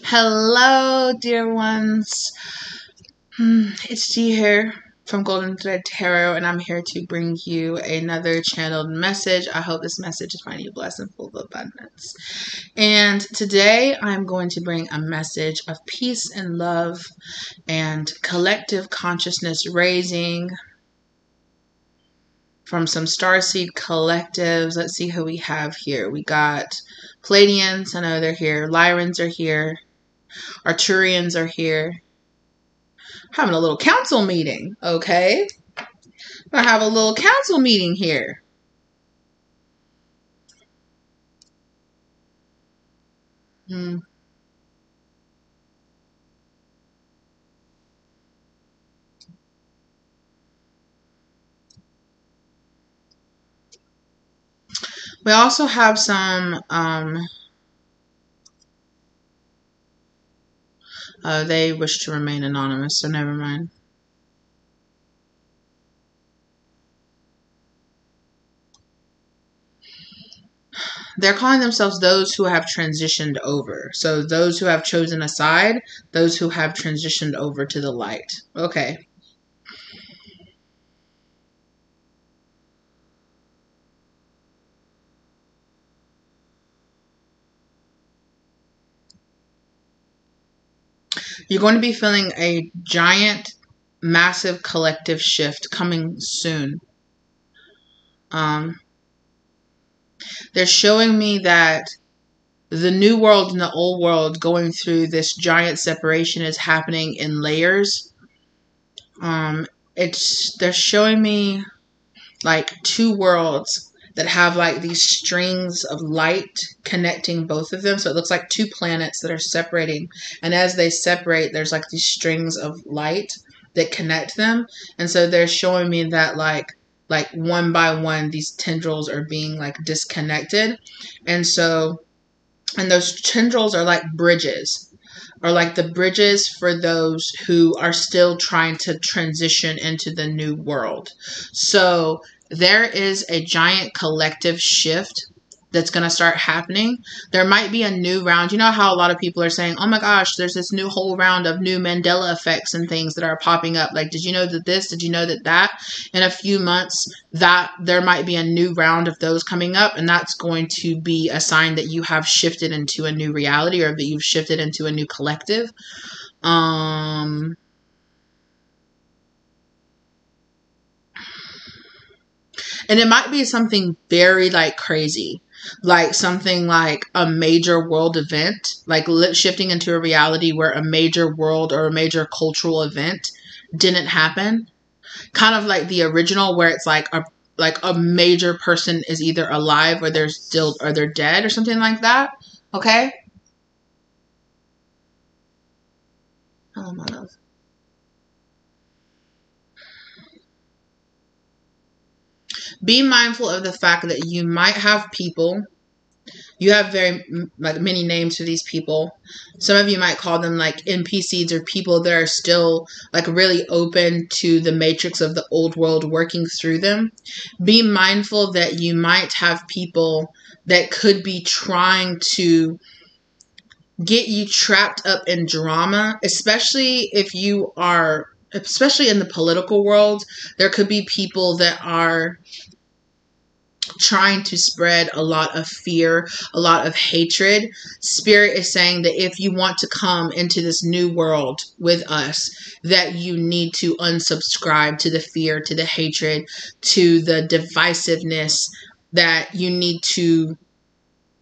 Hello, dear ones. It's G here from Golden Thread Tarot, and I'm here to bring you another channeled message. I hope this message is finding you blessed and full of abundance. And today I'm going to bring a message of peace and love and collective consciousness raising from some Starseed collectives. Let's see who we have here. We got Pleiadians, I know they're here. Lyrans are here. Arturians are here. Having a little council meeting, okay? I have a little council meeting here. We also have some, they wish to remain anonymous, so never mind. They're calling themselves those who have transitioned over. So those who have chosen a side, those who have transitioned over to the light. Okay. You're going to be feeling a giant, massive collective shift coming soon. They're showing me that the new world and the old world going through this giant separation is happening in layers. They're showing me like two worlds that have like these strings of light connecting both of them. So it looks like two planets that are separating. And as they separate, there's like these strings of light that connect them. And so they're showing me that like one by one, these tendrils are being like disconnected. And so, and those tendrils are like bridges, or like the bridges for those who are still trying to transition into the new world. So there is a giant collective shift that's going to start happening. There might be a new round. You know how a lot of people are saying, oh my gosh, there's this new whole round of new Mandela effects and things that are popping up. Like, did you know that this? Did you know that that? In a few months, that there might be a new round of those coming up. And that's going to be a sign that you have shifted into a new reality, or that you've shifted into a new collective. And it might be something very like crazy, like something like a major world event, like shifting into a reality where a major world or a major cultural event didn't happen. Kind of like the original, where it's like a major person is either alive or they're dead or something like that. Okay. Oh my love. Be mindful of the fact that you might have people. You have very like many names for these people. Some of you might call them like NPCs, or people that are still like really open to the matrix of the old world working through them. Be mindful that you might have people that could be trying to get you trapped up in drama, especially if you are, especially in the political world. There could be people that are trying to spread a lot of fear, a lot of hatred. Spirit is saying that if you want to come into this new world with us, that you need to unsubscribe to the fear, to the hatred, to the divisiveness, that you need to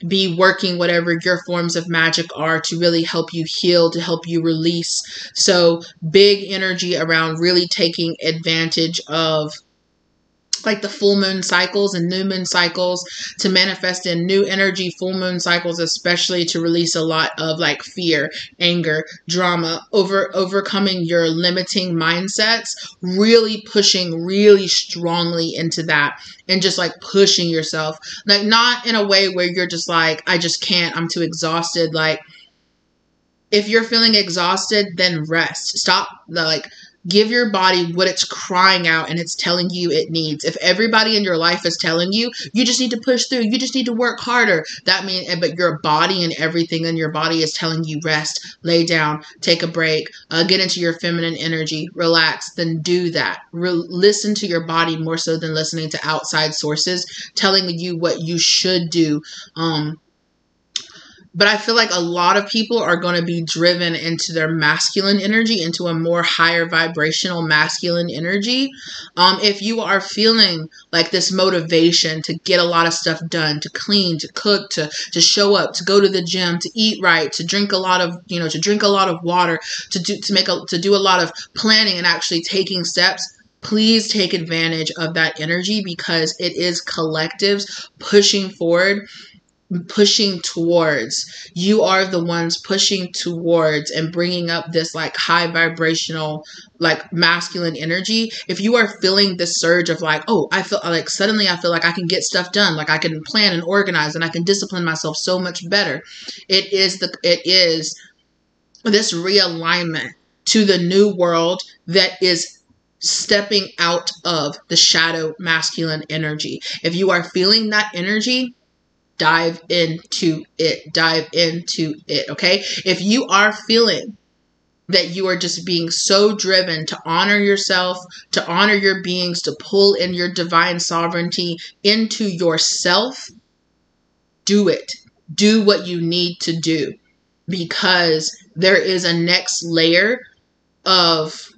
be working whatever your forms of magic are to really help you heal, to help you release. So big energy around really taking advantage of like the full moon cycles and new moon cycles to manifest in new energy. Full moon cycles especially to release a lot of like fear, anger, drama, overcoming your limiting mindsets, really pushing really strongly into that, and just like pushing yourself, like not in a way where you're just like, I just can't, I'm too exhausted. Like if you're feeling exhausted, then rest. Stop like Give your body what it's crying out and it's telling you it needs. If everybody in your life is telling you, you just need to push through, you just need to work harder, that means, but your body and everything in your body is telling you rest, lay down, take a break, get into your feminine energy, relax, then do that. Listen to your body more so than listening to outside sources telling you what you should do. But I feel like a lot of people are going to be driven into their masculine energy, into a more higher vibrational masculine energy. If you are feeling like this motivation to get a lot of stuff done, to clean, to cook, to show up, to go to the gym, to eat right, to drink a lot of, to drink a lot of water, to do a lot of planning and actually taking steps, please take advantage of that energy, because it is collectives pushing forward, pushing towards. You are the ones pushing towards and bringing up this like high vibrational, like masculine energy. If you are feeling the surge of like, oh, I feel like suddenly I feel like I can get stuff done, like I can plan and organize and I can discipline myself so much better. It is this realignment to the new world that is stepping out of the shadow masculine energy. If you are feeling that energy, dive into it. Dive into it, okay? If you are feeling that you are just being so driven to honor yourself, to honor your beings, to pull in your divine sovereignty into yourself, do it. Do what you need to do, because there is a next layer of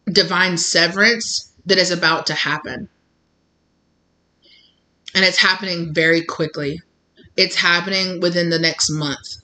divine severance that is about to happen. And it's happening very quickly. It's happening within the next month.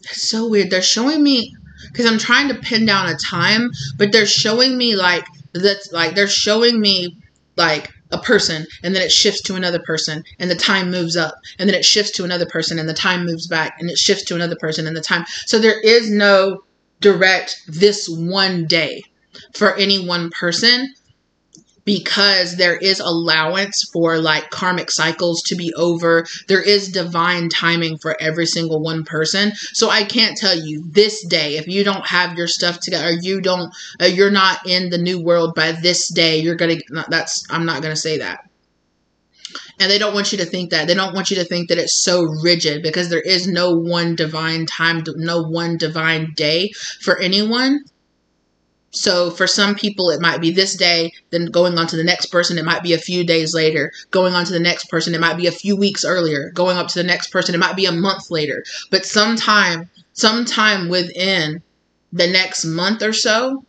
It's so weird. They're showing me, because I'm trying to pin down a time, but they're showing me like that's like they're showing me like a person, and then it shifts to another person and the time moves up, and then it shifts to another person and the time moves back, and it shifts to another person and the time. So there is no direct this one day for any one person, because there is allowance for like karmic cycles to be over. There is divine timing for every single one person. So I can't tell you this day, if you don't have your stuff together, or you're not in the new world by this day, I'm not gonna say that. And they don't want you to think that. They don't want you to think that it's so rigid, because there is no one divine time, no one divine day for anyone. So for some people, it might be this day, then going on to the next person, it might be a few days later. Going on to the next person, it might be a few weeks earlier. Going up to the next person, it might be a month later. But sometime within the next month or so,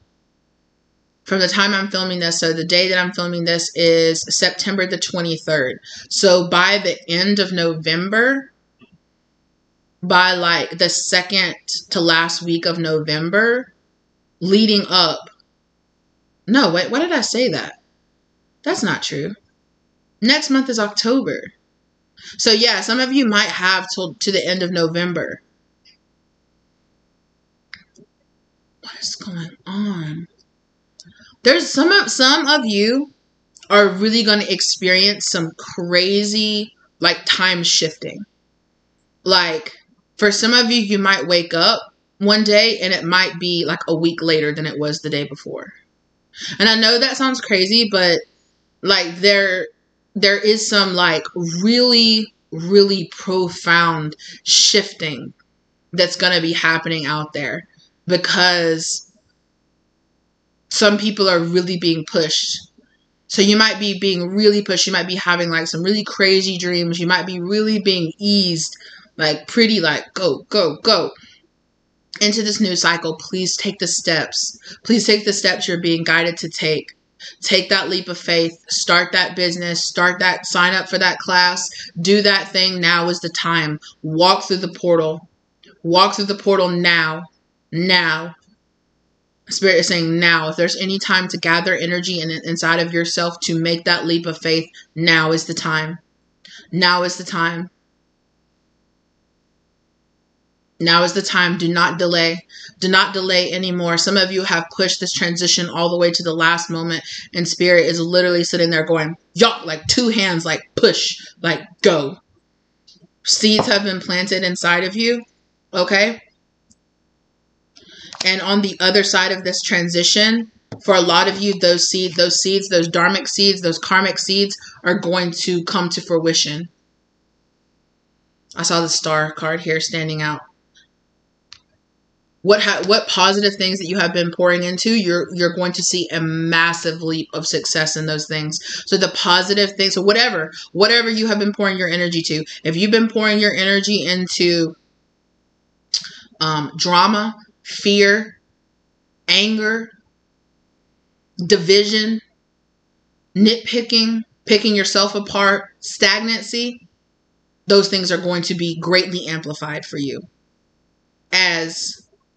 from the time I'm filming this, so the day that I'm filming this is September the 23rd. So by the end of November, by like the second to last week of November, leading up. No, wait, why did I say that? That's not true. Next month is October. So yeah, some of you might have to the end of November. What is going on? There's some of you are really going to experience some crazy like time shifting. Like for some of you, you might wake up one day and it might be like a week later than it was the day before. And I know that sounds crazy, but like there is some like really, really profound shifting that's going to be happening out there, because some people are really being pushed. So you might be being really pushed. You might be having like some really crazy dreams. You might be really being eased, like pretty like go, go, go into this new cycle. Please take the steps. Please take the steps you're being guided to take. Take that leap of faith. Start that business. Sign up for that class. Do that thing. Now is the time. Walk through the portal. Walk through the portal now. Now. Spirit is saying now. If there's any time to gather energy inside of yourself to make that leap of faith, now is the time. Now is the time. Now is the time. Do not delay. Do not delay anymore. Some of you have pushed this transition all the way to the last moment, and Spirit is literally sitting there going, yuck, like two hands, like push, like go. Seeds have been planted inside of you. Okay. And on the other side of this transition, for a lot of you, those seeds, those dharmic seeds, those karmic seeds are going to come to fruition. I saw the star card here standing out. What positive things that you have been pouring into, you're going to see a massive leap of success in those things. So the positive things, so whatever you have been pouring your energy to, if you've been pouring your energy into drama, fear, anger, division, nitpicking, picking yourself apart, stagnancy, those things are going to be greatly amplified for you.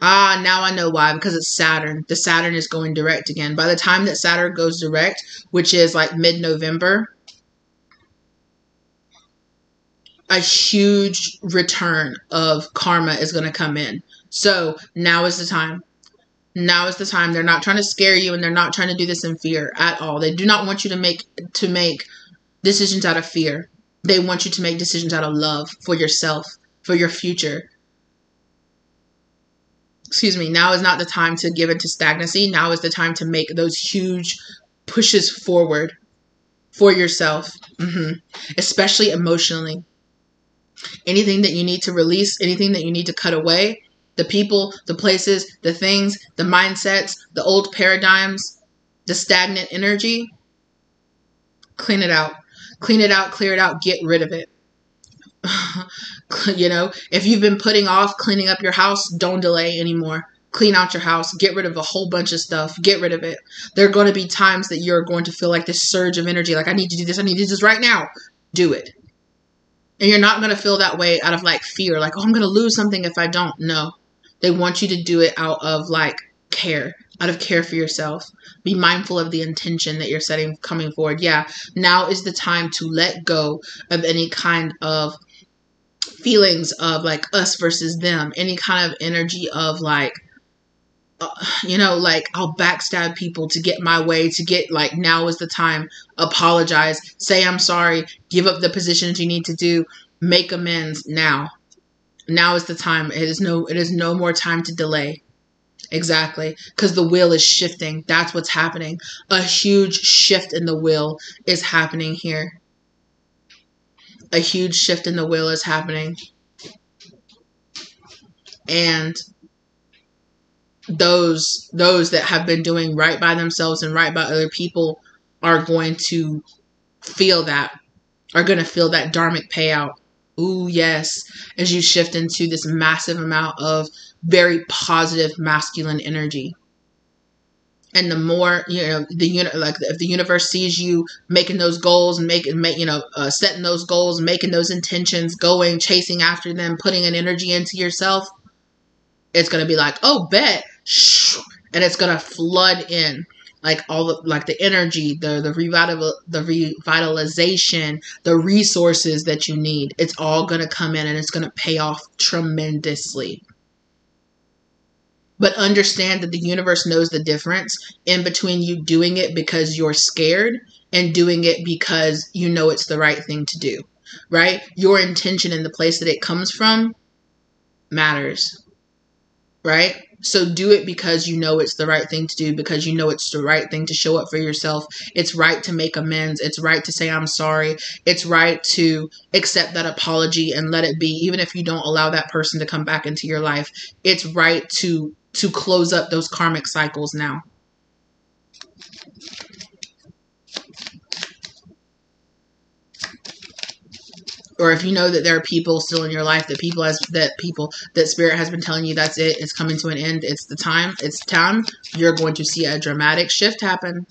Now I know why, because it's Saturn. The Saturn is going direct again. By the time that Saturn goes direct, which is like mid-November, a huge return of karma is going to come in. So now is the time. Now is the time. They're not trying to scare you, and they're not trying to do this in fear at all. They do not want you to make decisions out of fear. They want you to make decisions out of love for yourself, for your future. Excuse me. Now is not the time to give into stagnancy. Now is the time to make those huge pushes forward for yourself, especially emotionally. Anything that you need to release, anything that you need to cut away, the people, the places, the things, the mindsets, the old paradigms, the stagnant energy, clean it out. Clean it out, clear it out, get rid of it. You know, if you've been putting off cleaning up your house, don't delay anymore. Clean out your house. Get rid of a whole bunch of stuff. Get rid of it. There are going to be times that you're going to feel like this surge of energy. Like, I need to do this. I need to do this right now. Do it. And you're not going to feel that way out of like fear. Like, oh, I'm going to lose something if I don't. No. They want you to do it out of like care. Out of care for yourself. Be mindful of the intention that you're setting coming forward. Yeah. Now is the time to let go of any kind of feelings of like us versus them. Any kind of energy of like, like I'll backstab people to get my way, to get like, now is the time. Apologize. Say I'm sorry. Give up the positions you need to do. Make amends now. Now is the time. It is no more time to delay. Exactly. Because the wheel is shifting. That's what's happening. A huge shift in the wheel is happening here. A huge shift in the wheel is happening. And those that have been doing right by themselves and right by other people are going to feel that. Are going to feel that dharmic payout. Ooh, yes. As you shift into this massive amount of very positive masculine energy. And the more, if the universe sees you making those goals and setting those goals, making those intentions, going, chasing after them, putting an energy into yourself, it's going to be like, oh, bet. And it's going to flood in. Like the energy, the revitalization, the resources that you need. It's all going to come in and it's going to pay off tremendously. But understand that the universe knows the difference in between you doing it because you're scared and doing it because you know it's the right thing to do, right? Your intention and the place that it comes from matters, right? So do it because you know it's the right thing to do, because you know it's the right thing to show up for yourself. It's right to make amends. It's right to say, I'm sorry. It's right to accept that apology and let it be, even if you don't allow that person to come back into your life. It's right to close up those karmic cycles now. Or if you know that there are people still in your life, that spirit has been telling you that's it, it's coming to an end, it's time, you're going to see a dramatic shift happen.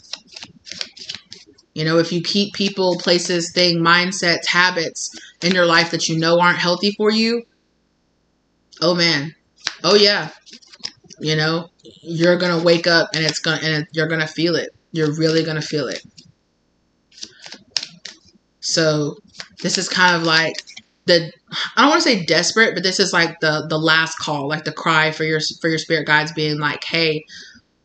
If you keep people, places, mindsets, habits in your life that you know aren't healthy for you, oh man, oh yeah, you're gonna wake up and you're gonna feel it. You're really gonna feel it. So this is kind of like I don't want to say desperate, but this is like the last call, like the cry for your spirit guides being like, hey,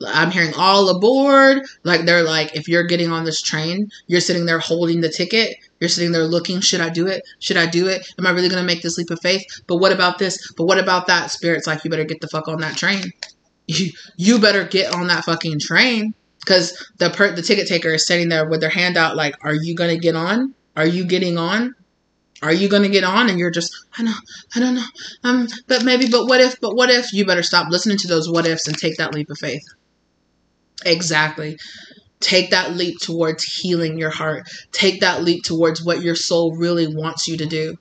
I'm hearing all aboard. Like they're like, if you're getting on this train, you're sitting there holding the ticket. You're sitting there looking, should I do it? Should I do it? Am I really going to make this leap of faith? But what about this? But what about that? Spirit's like, you better get the fuck on that train. You better get on that fucking train. Because the ticket taker is sitting there with their hand out like, are you going to get on? Are you getting on? Are you going to get on? And you're just, I don't know. But maybe, but what if? You better stop listening to those what ifs and take that leap of faith. Exactly. Take that leap towards healing your heart. Take that leap towards what your soul really wants you to do.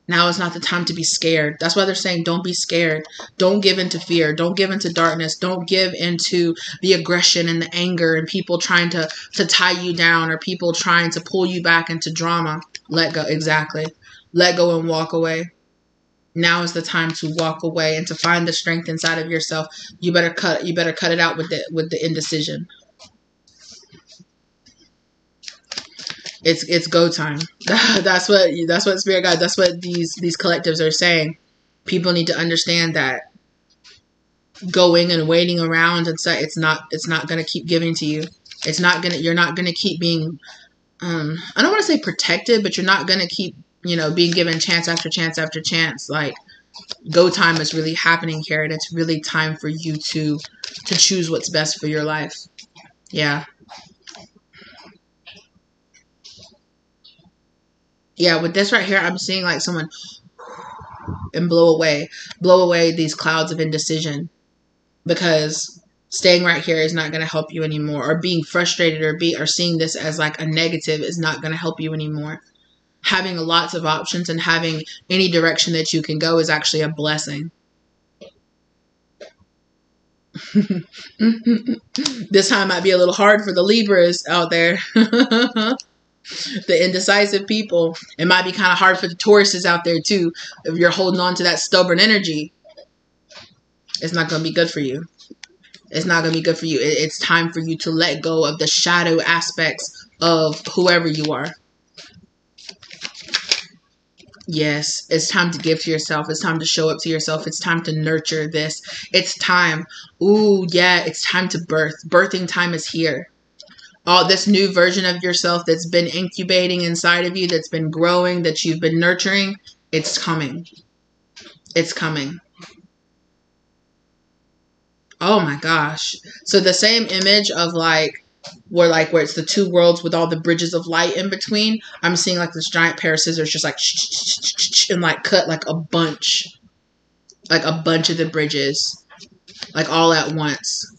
Now is not the time to be scared. That's why they're saying don't be scared. Don't give into fear. Don't give into darkness. Don't give into the aggression and the anger and people trying to tie you down or people trying to pull you back into drama. Let go. Exactly. Let go and walk away. Now is the time to walk away and to find the strength inside of yourself. You better cut it out with the indecision. It's go time. That's what Spirit Guide, that's what these collectives are saying. People need to understand that going and waiting around and say it's not going to keep giving to you. You're not going to keep being I don't want to say protected, but you're not going to keep, being given chance after chance after chance. Like, go time is really happening here, and it's really time for you to choose what's best for your life. Yeah. Yeah, with this right here, I'm seeing like someone and blow away these clouds of indecision, because staying right here is not going to help you anymore, or being frustrated or seeing this as like a negative is not going to help you anymore. Having lots of options and having any direction that you can go is actually a blessing. This time might be a little hard for the Libras out there. The indecisive people. It might be kind of hard for the Tauruses out there too. If you're holding on to that stubborn energy, it's not going to be good for you. It's not going to be good for you. It's time for you to let go of the shadow aspects of whoever you are. Yes, it's time to give to yourself. It's time to show up to yourself. It's time to nurture this. It's time. Ooh, yeah, it's time to birth. Birthing time is here. All this new version of yourself that's been incubating inside of you, that's been growing, that you've been nurturing, it's coming. It's coming. Oh my gosh. So the same image of where it's the two worlds with all the bridges of light in between, I'm seeing like this giant pair of scissors just like and like cut like a bunch of the bridges, like all at once.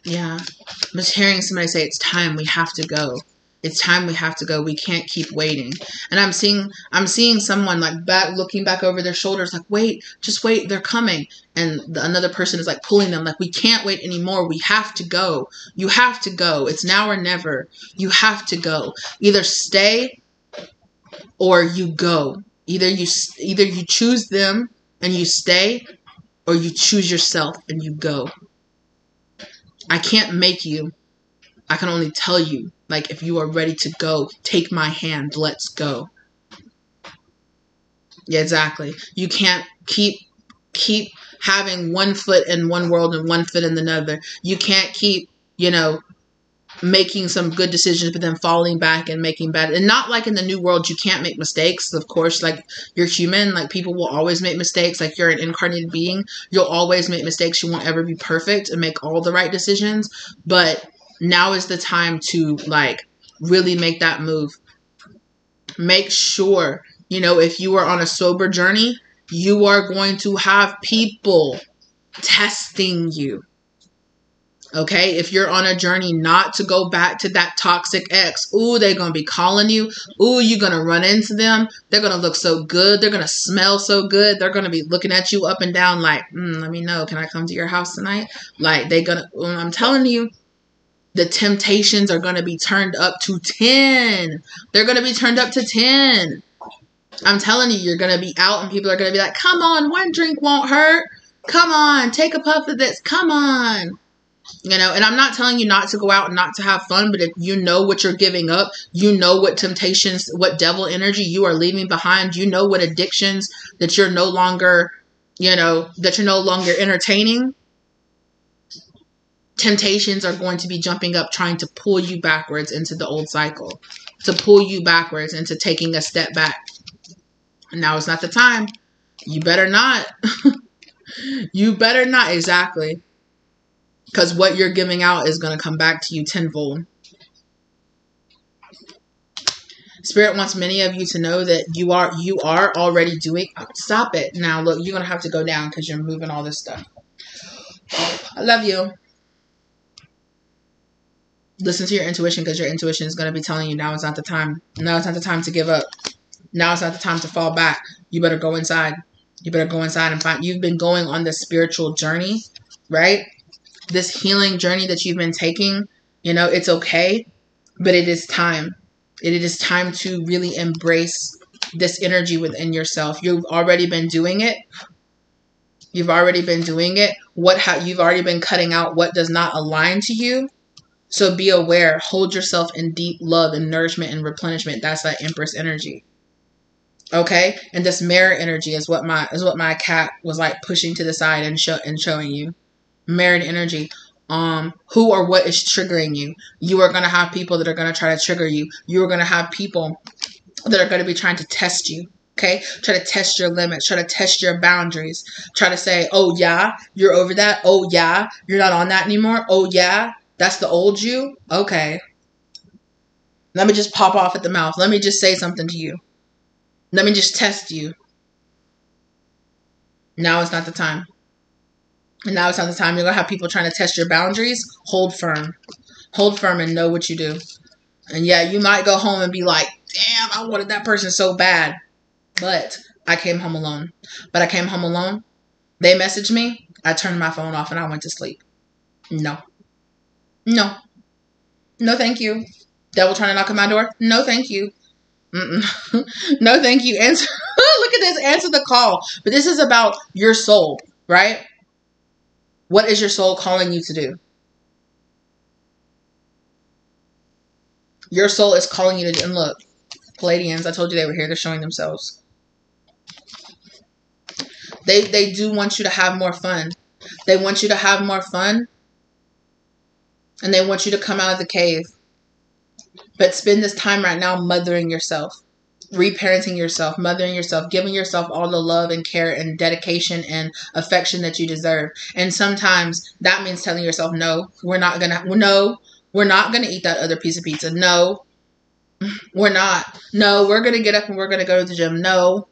Yeah. I'm just hearing somebody say, it's time, we have to go. It's time, we have to go. We can't keep waiting. And I'm seeing someone like looking back over their shoulders like, wait, just wait, they're coming. And another person is like pulling them like, we can't wait anymore. We have to go. You have to go. It's now or never. You have to go. Either stay or you go. Either you choose them and you stay, or you choose yourself and you go. I can't make you. I can only tell you, like, if you are ready to go, take my hand, let's go. Yeah, exactly. You can't keep having one foot in one world and one foot in another. You can't keep, making some good decisions, but then falling back and making bad. And not like in the new world, you can't make mistakes. Of course, like, you're human. Like, people will always make mistakes. Like, you're an incarnated being. You'll always make mistakes. You won't ever be perfect and make all the right decisions. But now is the time to, like, really make that move. Make sure, if you are on a sober journey, you are going to have people testing you. Okay, if you're on a journey not to go back to that toxic ex, ooh, they're going to be calling you. Ooh, you're going to run into them. They're going to look so good. They're going to smell so good. They're going to be looking at you up and down like, let me know. Can I come to your house tonight? Like, I'm telling you, the temptations are going to be turned up to 10. They're going to be turned up to 10. I'm telling you, you're going to be out and people are going to be like, come on, one drink won't hurt. Come on, take a puff of this. Come on. And I'm not telling you not to go out and not to have fun, but if you know what you're giving up, you know what temptations, what devil energy you are leaving behind, you know what addictions that you're no longer, entertaining, Temptations are going to be jumping up, trying to pull you backwards into the old cycle, to pull you backwards into taking a step back. And now is not the time. You better not. You better not. Exactly. Because what you're giving out is going to come back to you tenfold. Spirit wants many of you to know that you are already doing. Stop it. Now, look, you're going to have to go down because you're moving all this stuff. I love you. Listen to your intuition, because your intuition is going to be telling you now is not the time. Now is not the time to give up. Now is not the time to fall back. You better go inside. You better go inside and find. You've been going on this spiritual journey, right? This healing journey that you've been taking. You know, it's okay, but it is time. It is time to really embrace this energy within yourself. You've already been doing it. You've already been doing it. You've already been cutting out what does not align to you. So be aware. Hold yourself in deep love and nourishment and replenishment. That's that Empress energy. Okay? And this mirror energy is what my cat was like pushing to the side and showing you. Mirrored energy. Who or what is triggering you? You are going to have people that are going to try to trigger you. You are going to have people that are going to be trying to test you. Okay? Try to test your limits. Try to test your boundaries. Try to say, oh yeah, you're over that. Oh yeah, you're not on that anymore. Oh yeah, that's the old you. Okay. Let me just pop off at the mouth. Let me just say something to you. Let me just test you. Now is not the time. And now it's not the time. You're going to have people trying to test your boundaries. Hold firm. Hold firm and know what you do. And yeah, you might go home and be like, damn, I wanted that person so bad. But I came home alone. But I came home alone. They messaged me. I turned my phone off and I went to sleep. No. No. No, thank you. Devil trying to knock on my door? No, thank you. No, thank you. Answer. Look at this. Answer the call. But this is about your soul, right? What is your soul calling you to do? Your soul is calling you to, and look, Palladians, I told you they were here. They're showing themselves. They do want you to have more fun. They want you to have more fun. And they want you to come out of the cave. But spend this time right now mothering yourself. Reparenting yourself, mothering yourself, giving yourself all the love and care and dedication and affection that you deserve. And sometimes that means telling yourself, no, we're not gonna eat that other piece of pizza. No, we're not. No, we're gonna get up and we're gonna go to the gym. No,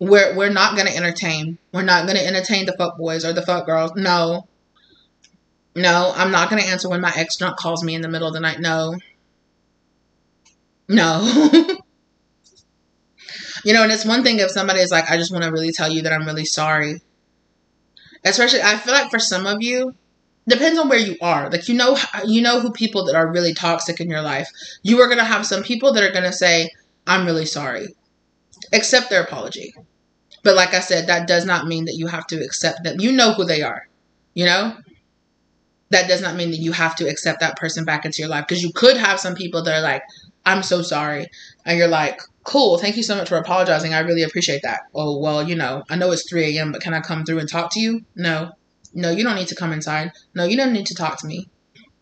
we're not gonna entertain. We're not gonna entertain the fuck boys or the fuck girls. No, I'm not gonna answer when my ex drunk calls me in the middle of the night. No. You know, and it's one thing if somebody is like, I just want to really tell you that I'm really sorry. Especially, I feel like for some of you, depends on where you are. Like, you know who people that are really toxic in your life. You are going to have some people that are going to say, I'm really sorry. Accept their apology. But like I said, that does not mean that you have to accept them. You know who they are. You know? That does not mean that you have to accept that person back into your life. Because you could have some people that are like, I'm so sorry. And you're like, cool, thank you so much for apologizing. I really appreciate that. Oh, well, you know, I know it's 3 a.m., but can I come through and talk to you? No, you don't need to come inside. No, you don't need to talk to me.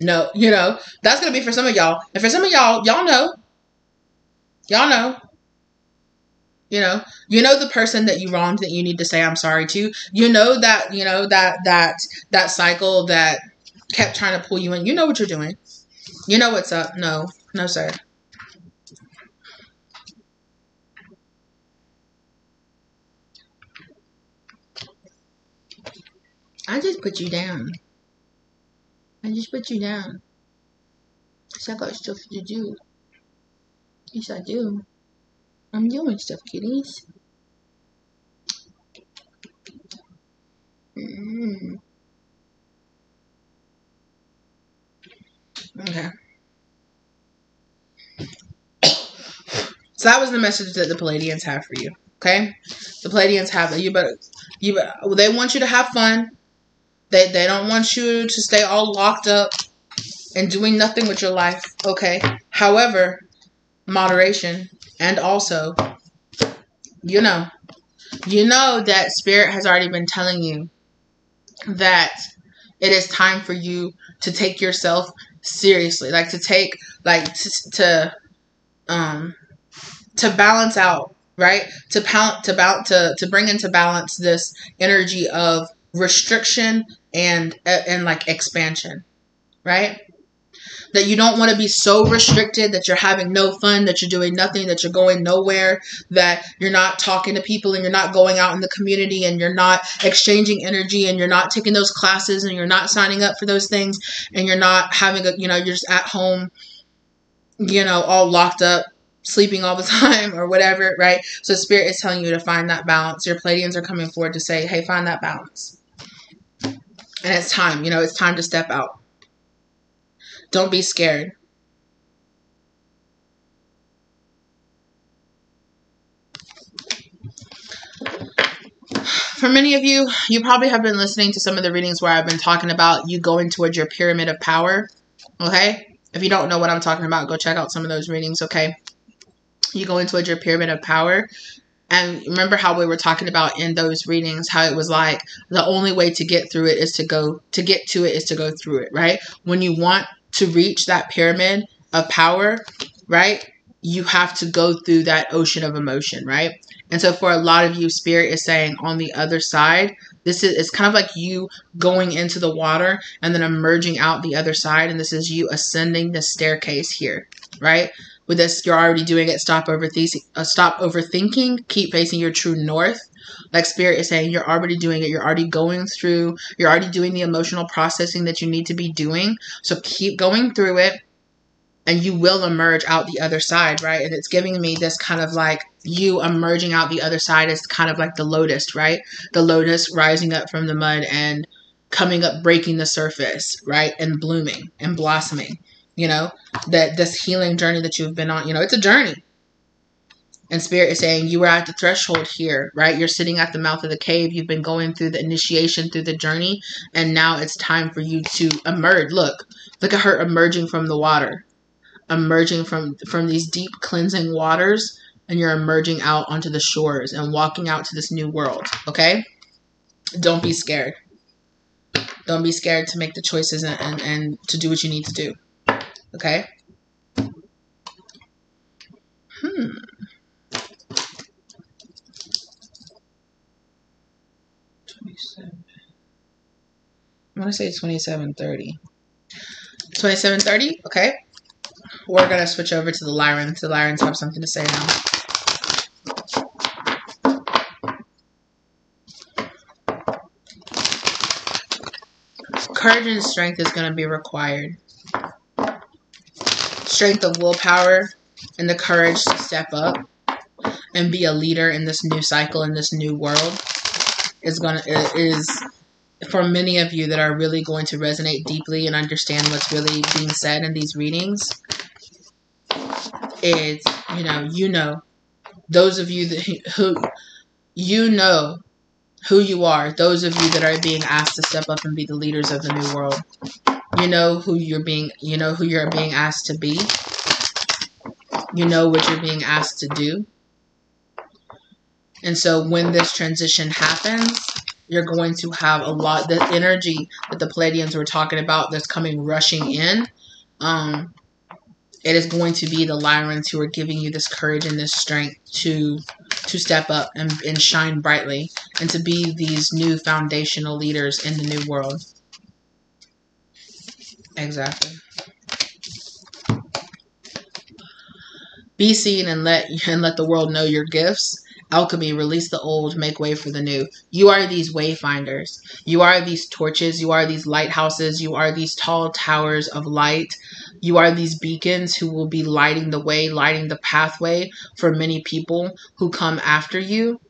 No, you know, that's going to be for some of y'all. And for some of y'all, y'all know. You know the person that you wronged that you need to say I'm sorry to. That cycle that kept trying to pull you in. You know what you're doing. You know what's up. No, sir. I just put you down. Yes, I got stuff to do. Yes, I do. I'm doing stuff, kitties. Okay. So that was the message that the Palladians have for you. Okay? The Palladians have that they want you to have fun. They don't want you to stay all locked up and doing nothing with your life. Okay? However, moderation, and also, you know that Spirit has already been telling you that it is time for you to take yourself seriously, like to take, like to balance out, right? To bring into balance this energy of restriction and like expansion, right? That you don't want to be so restricted that you're having no fun, that you're doing nothing, that you're going nowhere, that you're not talking to people and you're not going out in the community and you're not exchanging energy and you're not taking those classes and you're not signing up for those things and you're not having a, you're just at home, all locked up, sleeping all the time or whatever, right? So Spirit is telling you to find that balance. Your Pleiadians are coming forward to say, hey, find that balance. And it's time, it's time to step out. Don't be scared. For many of you, you probably have been listening to some of the readings where I've been talking about you going towards your pyramid of power. Okay? If you don't know what I'm talking about, go check out some of those readings, okay? You go towards your pyramid of power. And remember how we were talking about in those readings, how it was like the only way to get through it is to go through it, right? When you want to reach that pyramid of power, right, you have to go through that ocean of emotion, right? And so for a lot of you, Spirit is saying on the other side, it's kind of like you going into the water and then emerging out the other side. And this is you ascending the staircase here, right? With this, you're already doing it. Stop overthinking. Keep facing your true north. Like Spirit is saying, you're already doing it. You're already going through. You're already doing the emotional processing that you need to be doing. So keep going through it, and you will emerge out the other side, right? And it's giving me this kind of like you emerging out the other side is kind of like the lotus, right? The lotus rising up from the mud and coming up, breaking the surface, right? And blooming and blossoming. That this healing journey that you've been on, it's a journey. And Spirit is saying you were at the threshold here, right? You're sitting at the mouth of the cave. You've been going through the initiation, through the journey. And now it's time for you to emerge. Look at her emerging from the water, emerging from these deep cleansing waters. And you're emerging out onto the shores and walking out to this new world. Okay. Don't be scared. Don't be scared to make the choices and to do what you need to do. Okay. 27. I want to say 2730. 2730. Okay. We're gonna switch over to the Lyrans. The Lyrans have something to say now. Courage and strength is going to be required. Strength of willpower and the courage to step up and be a leader in this new cycle, in this new world is for many of you that are really going to resonate deeply and understand what's really being said in these readings. Is those of you who know who you are, those of you that are being asked to step up and be the leaders of the new world. Who you're being asked to be. What you're being asked to do. And so when this transition happens, you're going to have a lot, the energy that the Pleiadians were talking about that's coming rushing in. It is going to be the Lyrans who are giving you this courage and this strength to step up and shine brightly and to be these new foundational leaders in the new world. Exactly. Be seen and let the world know your gifts. Alchemy, release the old, make way for the new. You are these wayfinders. You are these torches. You are these lighthouses. You are these tall towers of light. You are these beacons who will be lighting the way, lighting the pathway for many people who come after you.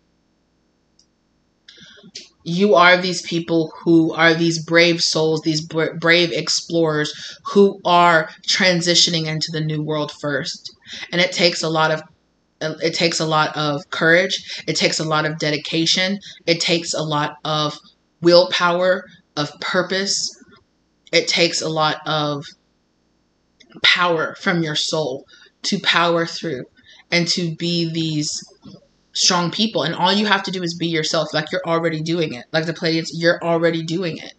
You are these people who are these brave souls, these brave explorers who are transitioning into the new world first. And it takes a lot of courage. It takes a lot of dedication. It takes a lot of willpower, of purpose. It takes a lot of power from your soul to power through and to be these strong people. And all you have to do is be yourself. Like you're already doing it. Like the Pleiadians, you're already doing it.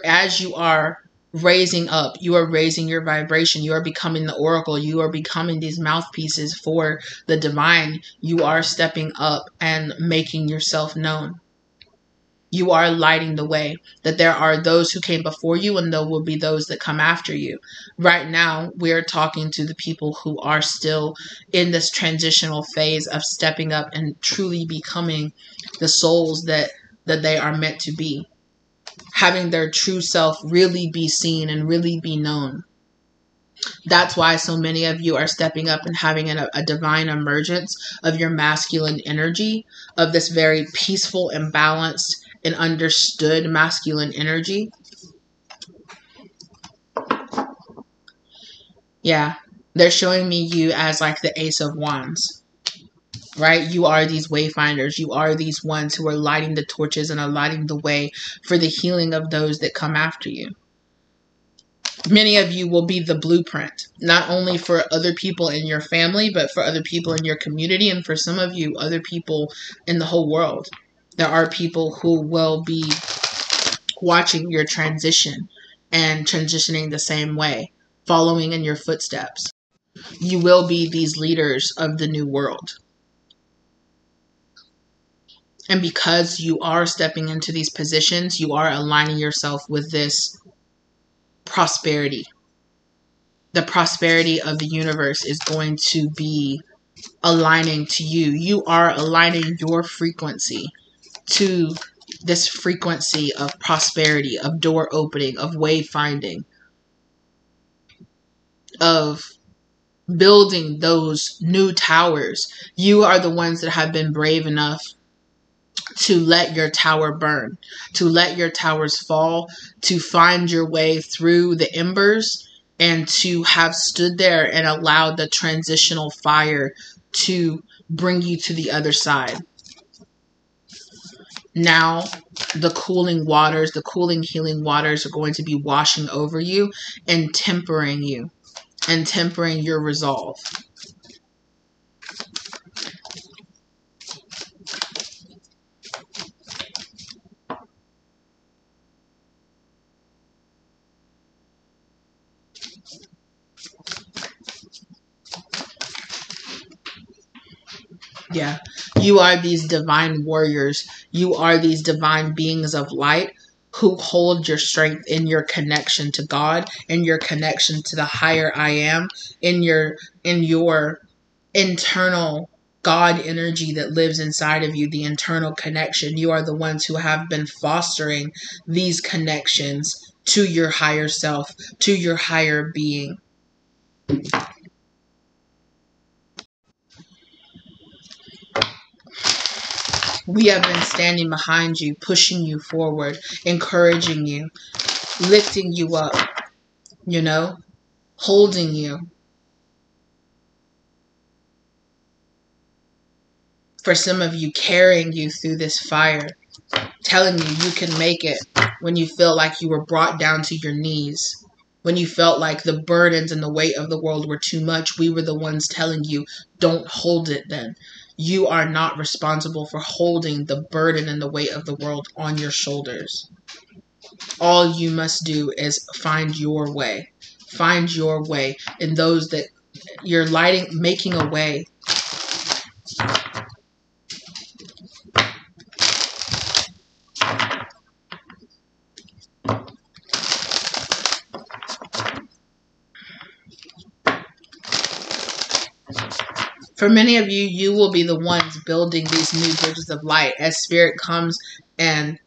As you are raising up. You are raising your vibration. You are becoming the oracle. You are becoming these mouthpieces for the divine. You are stepping up and making yourself known. You are lighting the way. That there are those who came before you, and there will be those that come after you. Right now, we're talking to the people who are still in this transitional phase of stepping up and truly becoming the souls that they are meant to be. Having their true self really be seen and really be known. That's why so many of you are stepping up and having a divine emergence of your masculine energy, of this very peaceful and balanced and understood masculine energy. Yeah, they're showing me you as like the Ace of Wands, right? You are these wayfinders. You are these ones who are lighting the torches and are lighting the way for the healing of those that come after you. Many of you will be the blueprint, not only for other people in your family, but for other people in your community, and for some of you, other people in the whole world. There are people who will be watching your transition and transitioning the same way, following in your footsteps. You will be these leaders of the new world. And because you are stepping into these positions, you are aligning yourself with this prosperity. The prosperity of the universe is going to be aligning to you. You are aligning your frequency to this frequency of prosperity, of door opening, of way finding, of building those new towers. You are the ones that have been brave enough to let your tower burn, to let your towers fall, to find your way through the embers, and to have stood there and allowed the transitional fire to bring you to the other side. Now, the cooling waters, the cooling, healing waters are going to be washing over you and tempering you and tempering your resolve. Yeah, you are these divine warriors. You are these divine beings of light who hold your strength in your connection to God, in your connection to the higher I am, in your internal God energy that lives inside of you, the internal connection. You are the ones who have been fostering these connections to your higher self, to your higher being. We have been standing behind you, pushing you forward, encouraging you, lifting you up, holding you. For some of you, carrying you through this fire, telling you can make it when you feel like you were brought down to your knees. When you felt like the burdens and the weight of the world were too much, we were the ones telling you, don't hold it then. You are not responsible for holding the burden and the weight of the world on your shoulders. All you must do is find your way. Find your way in those that you're making a way. For many of you, you will be the ones building these new bridges of light as Spirit comes and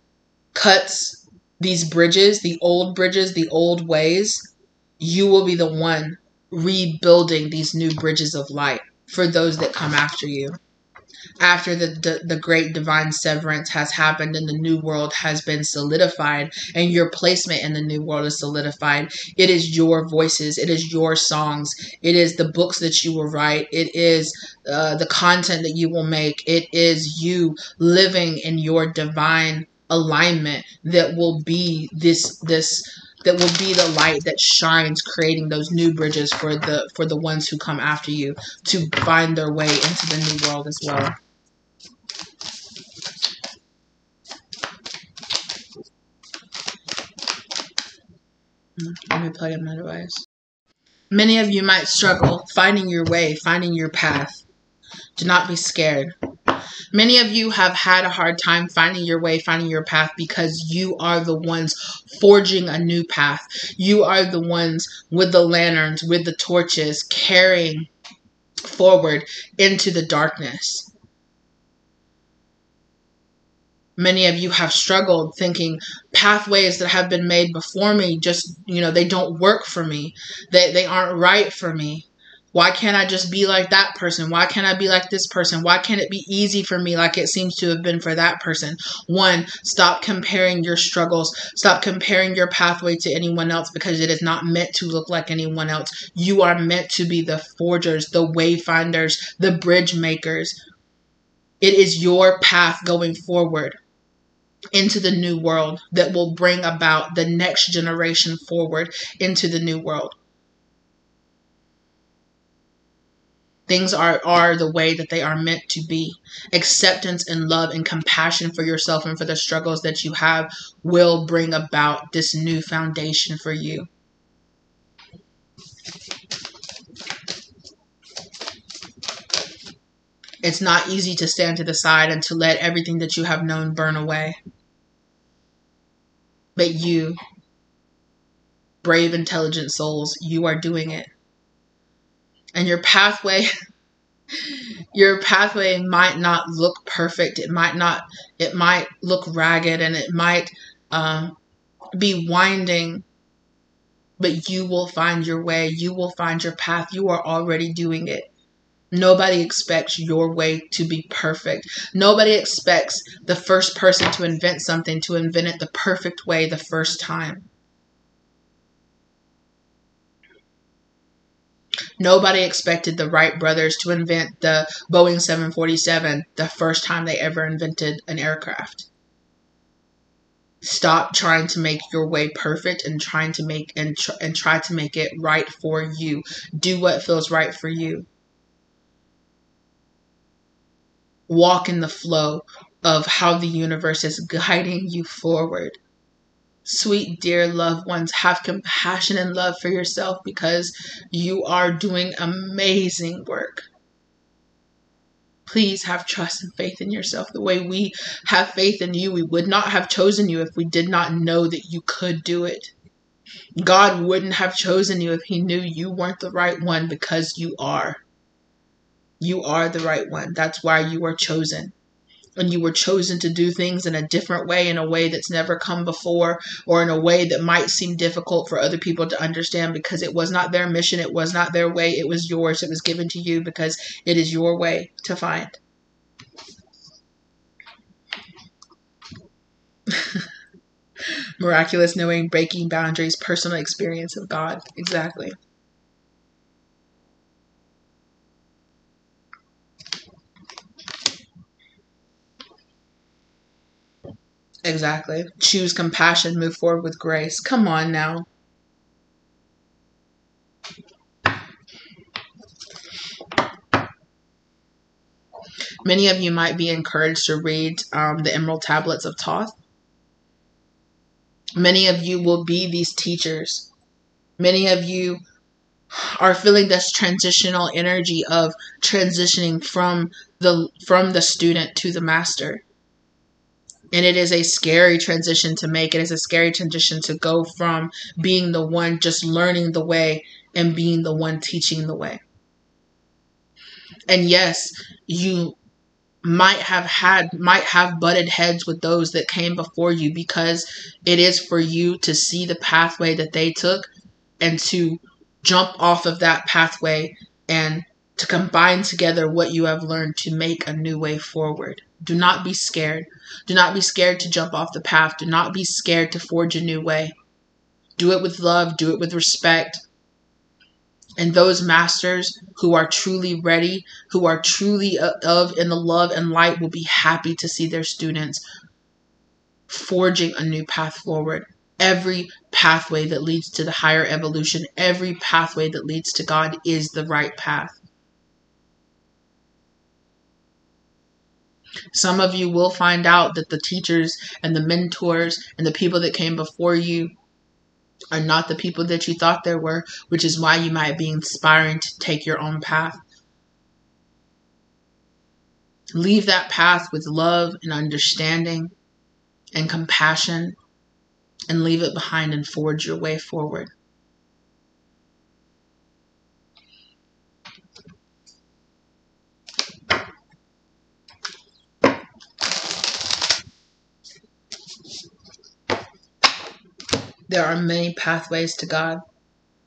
cuts these bridges, the old ways. You will be the one rebuilding these new bridges of light for those that come after you. After the great divine severance has happened and the new world has been solidified and your placement in the new world is solidified, it is your voices, it is your songs, it is the books that you will write, it is the content that you will make, it is you living in your divine alignment that will be that will be the light that shines, creating those new bridges for the ones who come after you to find their way into the new world as well. Let me plug in my device. Many of you might struggle finding your way, finding your path. Do not be scared. Many of you have had a hard time finding your way, finding your path, because you are the ones forging a new path. You are the ones with the lanterns, with the torches, carrying forward into the darkness. Many of you have struggled thinking pathways that have been made before me just, they don't work for me. They aren't right for me. Why can't I just be like that person? Why can't I be like this person? Why can't it be easy for me like it seems to have been for that person? One, stop comparing your struggles. Stop comparing your pathway to anyone else, because it is not meant to look like anyone else. You are meant to be the forgers, the wayfinders, the bridge makers. It is your path going forward into the new world that will bring about the next generation forward into the new world. Things are the way that they are meant to be. Acceptance and love and compassion for yourself and for the struggles that you have will bring about this new foundation for you. It's not easy to stand to the side and to let everything that you have known burn away. But you, brave, intelligent souls, you are doing it. And your pathway might not look perfect. It might look ragged, and it might be winding, but you will find your way. You will find your path. You are already doing it. Nobody expects your way to be perfect. Nobody expects the first person to invent something to invent it the perfect way the first time. Nobody expected the Wright brothers to invent the Boeing 747 the first time they ever invented an aircraft. Stop trying to make your way perfect and try to make it right for you. Do what feels right for you. Walk in the flow of how the universe is guiding you forward. Sweet, dear loved ones, have compassion and love for yourself, because you are doing amazing work. Please have trust and faith in yourself. The way we have faith in you, we would not have chosen you if we did not know that you could do it. God wouldn't have chosen you if he knew you weren't the right one, because you are. You are the right one. That's why you were chosen. And you were chosen to do things in a different way, in a way that's never come before, or in a way that might seem difficult for other people to understand, because it was not their mission. It was not their way. It was yours. It was given to you because it is your way to find. Miraculous knowing, breaking boundaries, personal experience of God. Exactly. Exactly. Choose compassion, move forward with grace. Come on now. Many of you might be encouraged to read the Emerald Tablets of Thoth. Many of you will be these teachers. Many of you are feeling this transitional energy of transitioning from the student to the master. And it is a scary transition to make. It is a scary transition to go from being the one just learning the way and being the one teaching the way. And yes, you might have butted heads with those that came before you, because it is for you to see the pathway that they took and to jump off of that pathway and to combine together what you have learned to make a new way forward. Do not be scared. Do not be scared to jump off the path. Do not be scared to forge a new way. Do it with love. Do it with respect. And those masters who are truly ready, who are truly in the love and light, will be happy to see their students forging a new path forward. Every pathway that leads to the higher evolution, every pathway that leads to God is the right path. Some of you will find out that the teachers and the mentors and the people that came before you are not the people that you thought they were, which is why you might be inspiring to take your own path. Leave that path with love and understanding and compassion, and leave it behind and forge your way forward. There are many pathways to God.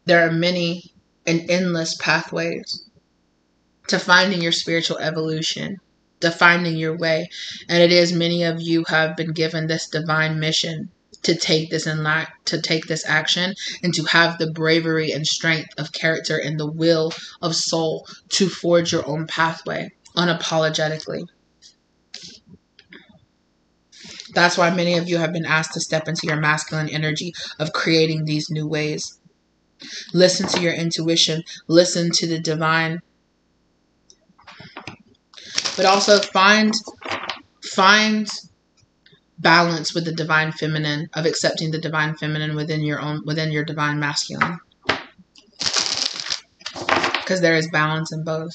There are many and endless pathways to finding your spiritual evolution, to finding your way. And it is many of you have been given this divine mission to take this action, and to have the bravery and strength of character and the will of soul to forge your own pathway unapologetically. That's why many of you have been asked to step into your masculine energy of creating these new ways. Listen to your intuition. Listen to the divine. But also find balance with the divine feminine, of accepting the divine feminine within your divine masculine. Because there is balance in both.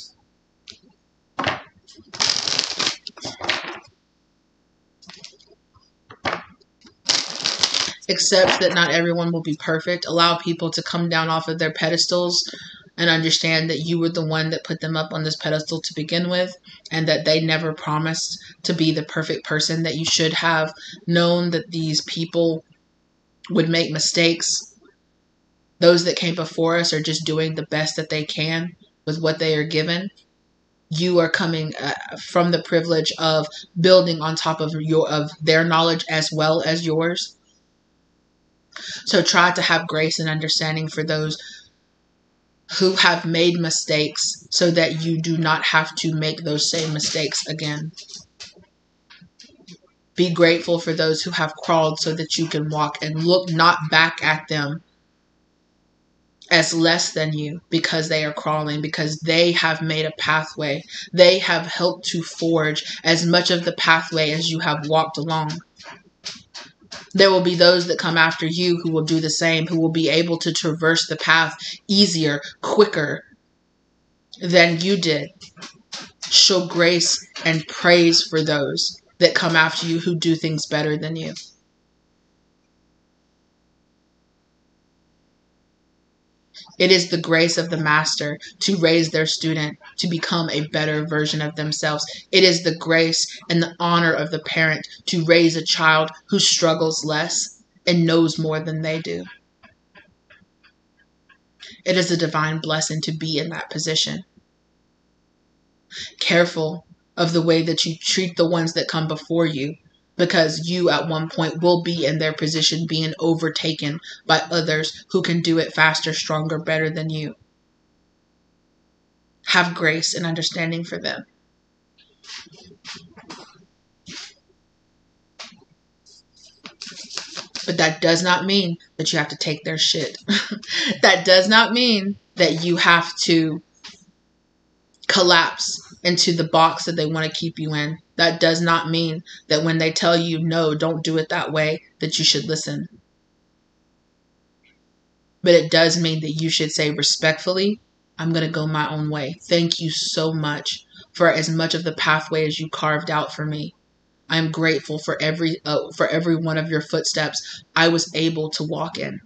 Accept that not everyone will be perfect. Allow people to come down off of their pedestals and understand that you were the one that put them up on this pedestal to begin with, and that they never promised to be the perfect person, that you should have known that these people would make mistakes. Those that came before us are just doing the best that they can with what they are given. You are coming from the privilege of building on top of their knowledge as well as yours. So try to have grace and understanding for those who have made mistakes, so that you do not have to make those same mistakes again. Be grateful for those who have crawled, so that you can walk, and look not back at them as less than you because they are crawling, because they have made a pathway. They have helped to forge as much of the pathway as you have walked along. There will be those that come after you who will do the same, who will be able to traverse the path easier, quicker than you did. Show grace and praise for those that come after you who do things better than you. It is the grace of the master to raise their student to become a better version of themselves. It is the grace and the honor of the parent to raise a child who struggles less and knows more than they do. It is a divine blessing to be in that position. Careful of the way that you treat the ones that come before you, because you at one point will be in their position, being overtaken by others who can do it faster, stronger, better than you. Have grace and understanding for them. But that does not mean that you have to take their shit. That does not mean that you have to collapse into the box that they want to keep you in. That does not mean that when they tell you, no, don't do it that way, that you should listen. But it does mean that you should say respectfully, I'm going to go my own way. Thank you so much for as much of the pathway as you carved out for me. I am grateful for every one of your footsteps I was able to walk in.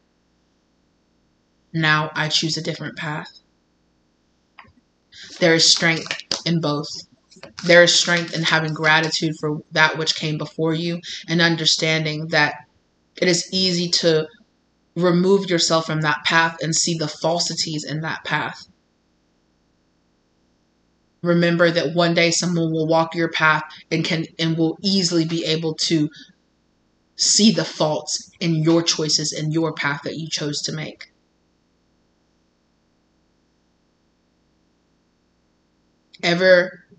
Now I choose a different path. There is strength in both. There is strength in having gratitude for that which came before you, and understanding that it is easy to remove yourself from that path and see the falsities in that path. Remember that one day someone will walk your path and will easily be able to see the faults in your choices and your path that you chose to make.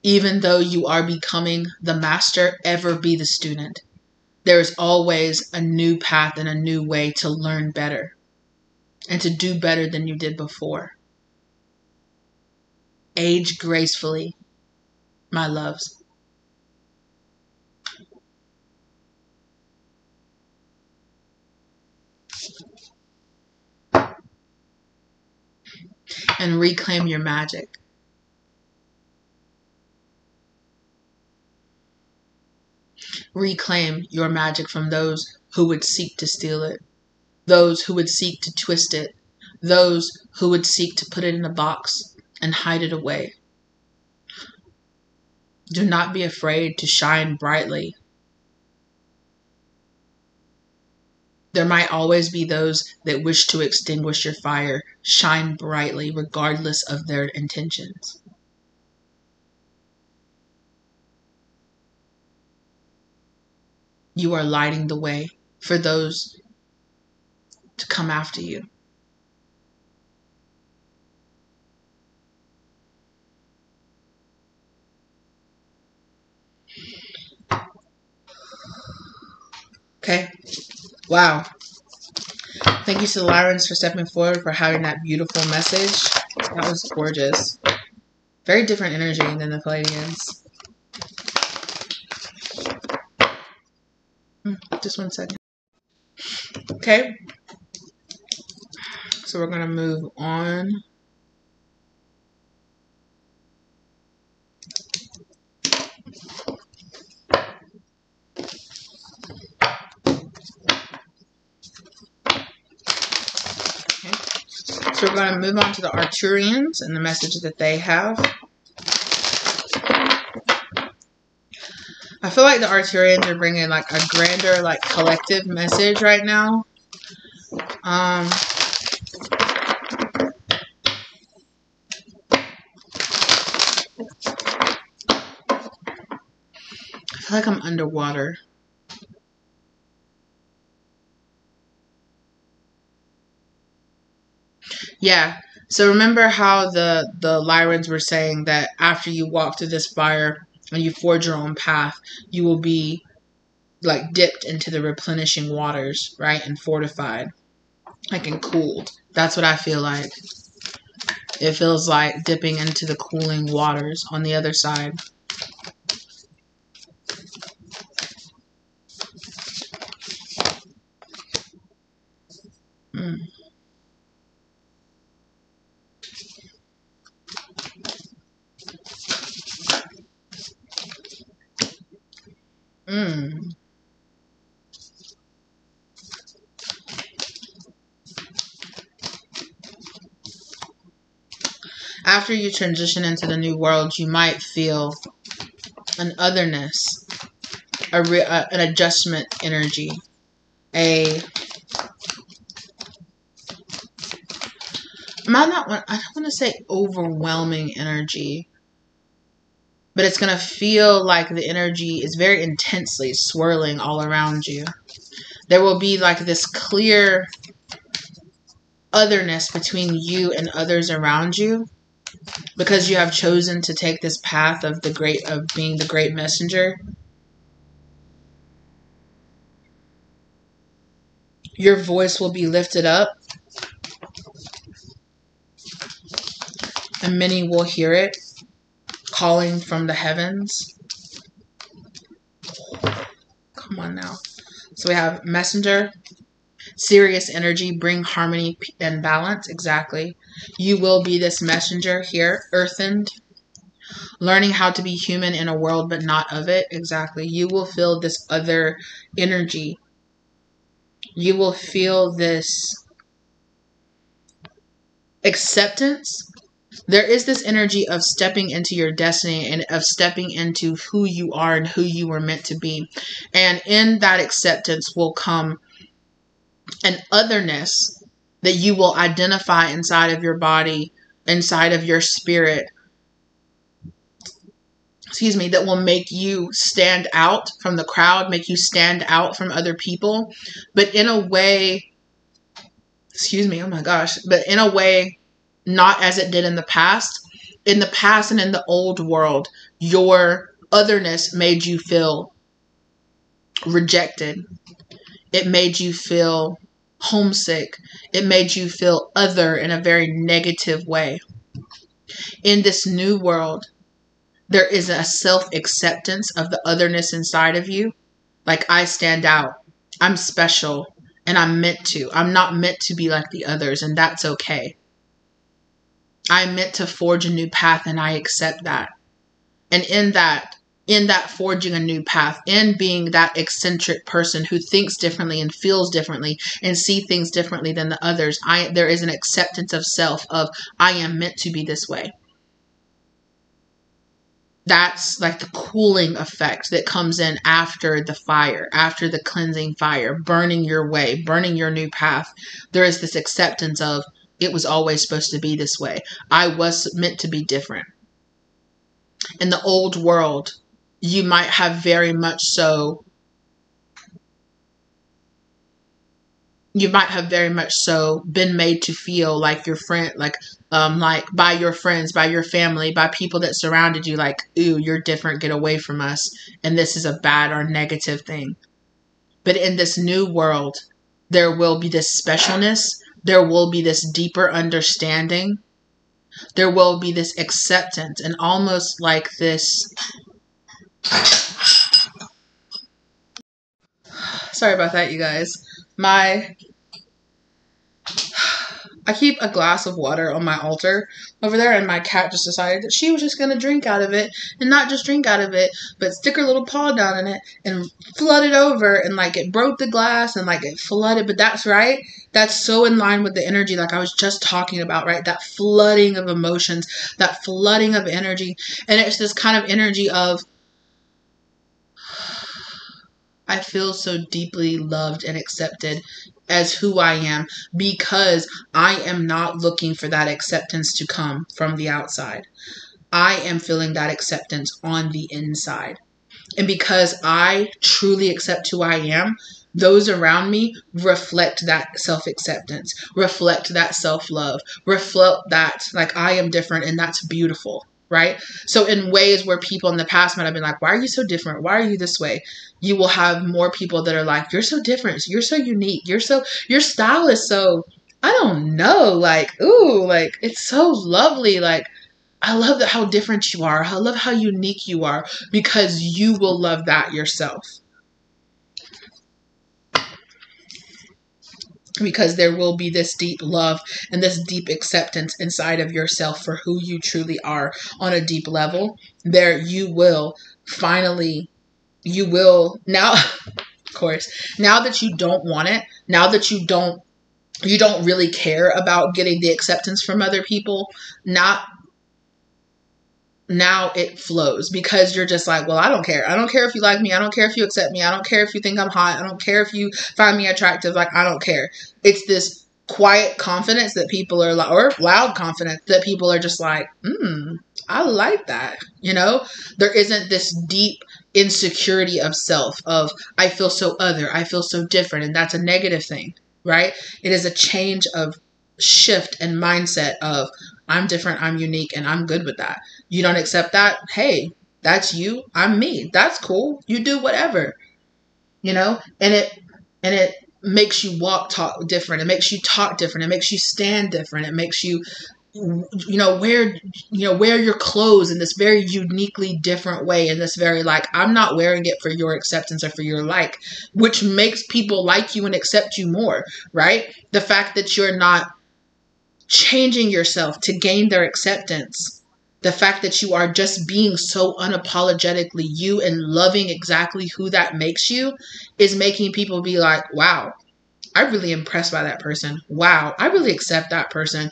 Even though you are becoming the master, ever be the student. There is always a new path and a new way to learn better and to do better than you did before. Age gracefully, my loves. and reclaim your magic. Reclaim your magic from those who would seek to steal it, those who would seek to twist it, those who would seek to put it in a box and hide it away. Do not be afraid to shine brightly. There might always be those that wish to extinguish your fire. Shine brightly regardless of their intentions. You are lighting the way for those to come after you. Okay. Wow. Thank you to the Lyrans for stepping forward, for having that beautiful message. That was gorgeous. Very different energy than the Palladians. Just one second. Okay. So we're going to move on. So we're going to move on to the Arcturians and the message that they have. I feel like the Arcturians are bringing like a grander, like collective message right now. I feel like I'm underwater. Yeah. So remember how the Lyrans were saying that after you walk through this fire and you forge your own path, you will be like dipped into the replenishing waters, right? And fortified, like and cooled. That's what I feel like. It feels like dipping into the cooling waters on the other side. Mm. Mm. After you transition into the new world, you might feel an otherness, an adjustment energy, I don't want to say overwhelming energy, but it's going to feel like the energy is very intensely swirling all around you. There will be like this clear otherness between you and others around you, because you have chosen to take this path of being the great messenger. Your voice will be lifted up, and many will hear it calling from the heavens. Come on now. So we have messenger, serious energy, bring harmony and balance. Exactly. You will be this messenger here, earthened, learning how to be human in a world but not of it. Exactly. You will feel this other energy. You will feel this acceptance. There is this energy of stepping into your destiny and of stepping into who you are and who you were meant to be. And in that acceptance will come an otherness that you will identify inside of your body, inside of your spirit, that will make you stand out from the crowd, make you stand out from other people, but in a way, oh my gosh, but in a way, not as it did in the past. In the past and in the old world, your otherness made you feel rejected. It made you feel homesick. It made you feel other in a very negative way. In this new world, there is a self-acceptance of the otherness inside of you. Like, I stand out. I'm special. And I'm not meant to be like the others. And that's okay. I'm meant to forge a new path, and I accept that. And in that forging a new path, in being that eccentric person who thinks differently and feels differently and see things differently than the others, there is an acceptance of self, of I am meant to be this way. That's like the cooling effect that comes in after the fire, after the cleansing fire, burning your way, burning your new path. There is this acceptance of, it was always supposed to be this way. I was meant to be different. In the old world, you might have very much so been made to feel like your friend, like by your friends, by your family, by people that surrounded you, like, ooh, you're different, get away from us, and this is a bad or negative thing. But in this new world, there will be this specialness, there will be this deeper understanding, there will be this acceptance, and almost like this, sorry about that, you guys. I keep a glass of water on my altar over there, and my cat just decided that she was just going to drink out of it, and not just drink out of it, but stick her little paw down in it and flood it over, and like it broke the glass and like it flooded. But that's right. That's so in line with the energy like I was just talking about, right? That flooding of emotions, that flooding of energy. And it's this kind of energy of, I feel so deeply loved and accepted as who I am, because I am not looking for that acceptance to come from the outside. I am feeling that acceptance on the inside. And because I truly accept who I am, those around me reflect that self-acceptance, reflect that self-love, reflect that, like, I am different, and that's beautiful. Right? So in ways where people in the past might have been like, why are you so different? Why are you this way? You will have more people that are like, you're so different. You're so unique. Your style is so, I don't know, like, ooh, like, it's so lovely. Like, I love how different you are. I love how unique you are, because you will love that yourself. Because there will be this deep love and this deep acceptance inside of yourself for who you truly are on a deep level. There you will now, of course, now that you don't want it, now that you don't really care about getting the acceptance from other people, now it flows, because you're just like, well, I don't care. I don't care if you like me. I don't care if you accept me. I don't care if you think I'm hot. I don't care if you find me attractive. Like, I don't care. It's this quiet confidence that people are like, or loud confidence that people are just like, I like that. You know, there isn't this deep insecurity of self, of I feel so other, I feel so different. And that's a negative thing, right? It is a change of shift and mindset of, I'm different, I'm unique, and I'm good with that. You don't accept that? Hey, that's you. I'm me. That's cool. You do whatever, you know? And it makes you talk different. It makes you talk different. It makes you stand different. It makes you, wear your clothes in this very uniquely different way, in this very, like, I'm not wearing it for your acceptance or for your like, which makes people like you and accept you more, right? The fact that you're not changing yourself to gain their acceptance, the fact that you are just being so unapologetically you and loving exactly who that makes you, is making people be like, wow, I'm really impressed by that person. Wow, I really accept that person.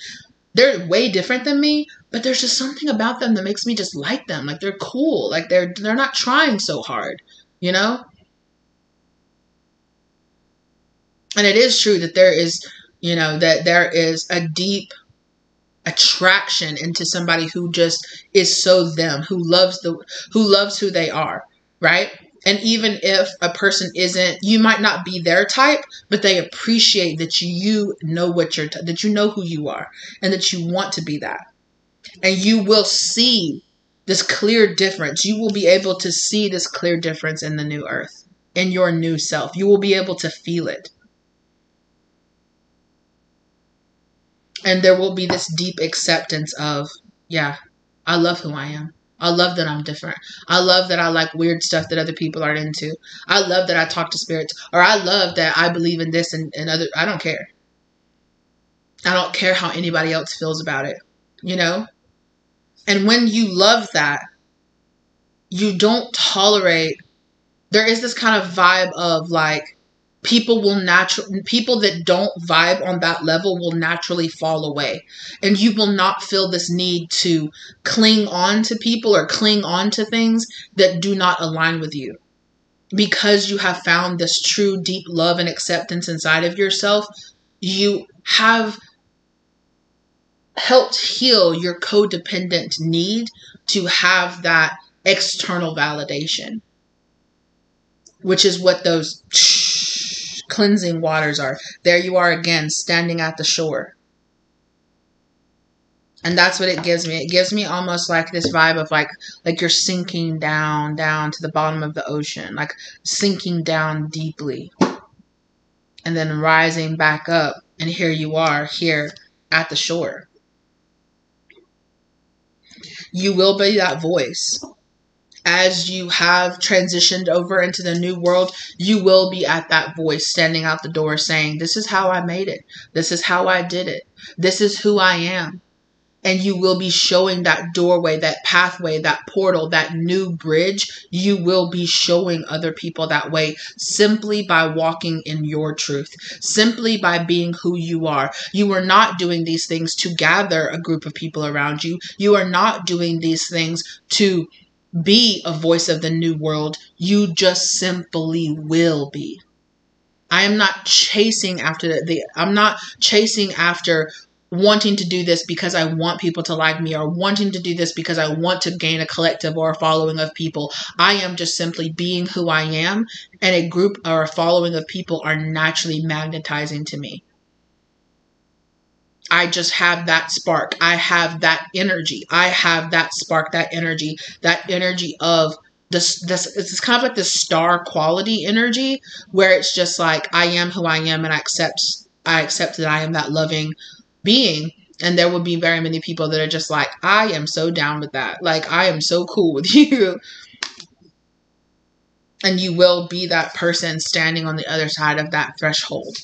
They're way different than me, but there's just something about them that makes me just like them. Like, they're cool. Like, they're not trying so hard, you know? And it is true that there is, that there is a deep attraction into somebody who just is so them, who loves who they are, right? And even if a person isn't, you might not be their type, but they appreciate that you know that you know who you are, and that you want to be that. And you will see this clear difference. You will be able to see this clear difference in the new earth, in your new self. You will be able to feel it. And there will be this deep acceptance of, yeah, I love who I am. I love that I'm different. I love that I like weird stuff that other people aren't into. I love that I talk to spirits. Or I love that I believe in this and other. I don't care. I don't care how anybody else feels about it. you know? And when you love that, you don't tolerate, there is this kind of vibe of like, people that don't vibe on that level will naturally fall away. And you will not feel this need to cling on to people or cling on to things that do not align with you. Because you have found this true deep love and acceptance inside of yourself, you have helped heal your codependent need to have that external validation, which is what those cleansing waters are. There you are again, standing at the shore. And that's what it gives me. It gives me almost like this vibe of like you're sinking down to the bottom of the ocean, like sinking down deeply and then rising back up. And here you are here at the shore. You will be that voice. As you have transitioned over into the new world, you will be at that voice standing out the door saying, this is how I made it. This is how I did it. This is who I am. And you will be showing that doorway, that pathway, that portal, that new bridge. You will be showing other people that way simply by walking in your truth, simply by being who you are. You are not doing these things to gather a group of people around you. You are not doing these things to be a voice of the new world. You just simply will be. I am not chasing after I'm not chasing after wanting to do this because I want people to like me, or wanting to do this because I want to gain a collective or a following of people. I am just simply being who I am, and a group or a following of people are naturally magnetizing to me. I just have that spark. I have that energy. I have that spark, that energy of this, it's kind of like this star quality energy where it's just like, I am who I am, and I accept that I am that loving being. And there will be very many people that are just like, I am so down with that. Like, I am so cool with you. And you will be that person standing on the other side of that threshold.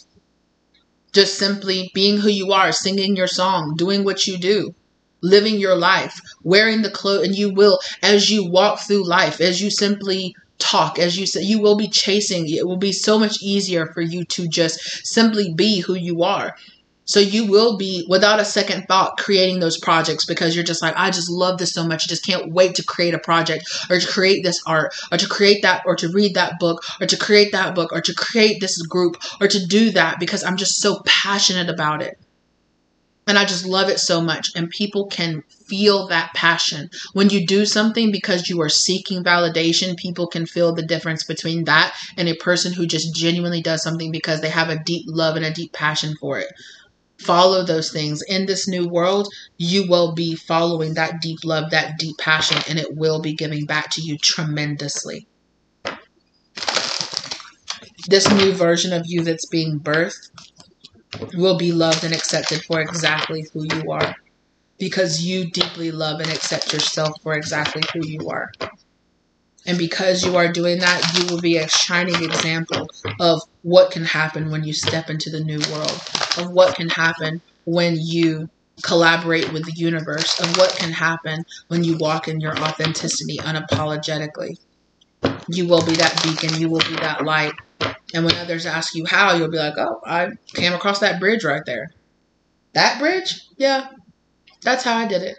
Just simply being who you are, singing your song, doing what you do, living your life, wearing the clothes. And you will, as you walk through life, as you simply talk, as you say, you will be chasing. It will be so much easier for you to just simply be who you are. So you will be, without a second thought, creating those projects because you're just like, I just love this so much. I just can't wait to create a project, or to create this art, or to create that, or to read that book, or to create that book, or to create this group, or to do that because I'm just so passionate about it. And I just love it so much. And people can feel that passion. When you do something because you are seeking validation, people can feel the difference between that and a person who just genuinely does something because they have a deep love and a deep passion for it. Follow those things. In this new world, you will be following that deep love, that deep passion, and it will be giving back to you tremendously. This new version of you that's being birthed will be loved and accepted for exactly who you are, because you deeply love and accept yourself for exactly who you are. And because you are doing that, you will be a shining example of what can happen when you step into the new world, of what can happen when you collaborate with the universe, of what can happen when you walk in your authenticity unapologetically. You will be that beacon. You will be that light. And when others ask you how, you'll be like, oh, I came across that bridge right there. That bridge? Yeah, that's how I did it.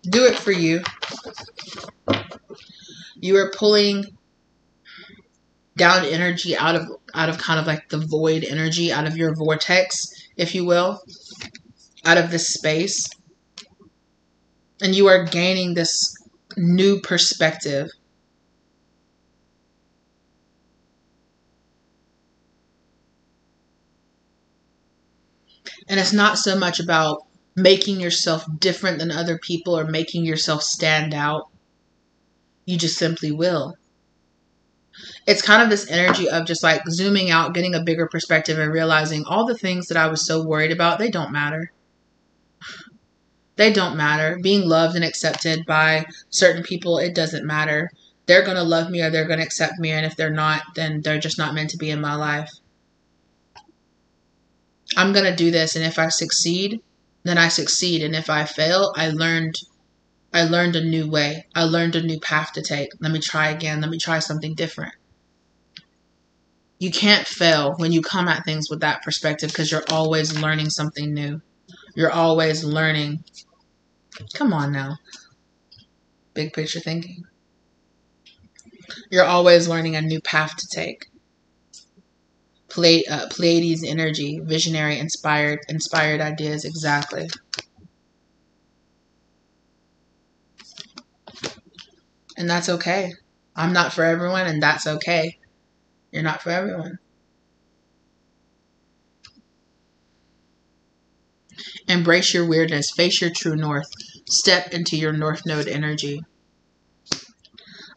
Do it for you. You are pulling down energy out of kind of like the void energy, out of your vortex, if you will, out of this space. And you are gaining this new perspective. And it's not so much about making yourself different than other people or making yourself stand out. You just simply will. It's kind of this energy of just like zooming out, getting a bigger perspective and realizing all the things that I was so worried about, they don't matter. They don't matter. Being loved and accepted by certain people, it doesn't matter. They're going to love me or they're going to accept me. And if they're not, then they're just not meant to be in my life. I'm going to do this. And if I succeed, then I succeed. And if I fail, I learned a new way. I learned a new path to take. Let me try again. Let me try something different. You can't fail when you come at things with that perspective because you're always learning something new. You're always learning. Come on now. Big picture thinking. You're always learning a new path to take. Pleiades energy, visionary, inspired ideas. Exactly. And that's okay. I'm not for everyone, and that's okay. You're not for everyone. Embrace your weirdness. Face your true north. Step into your north node energy.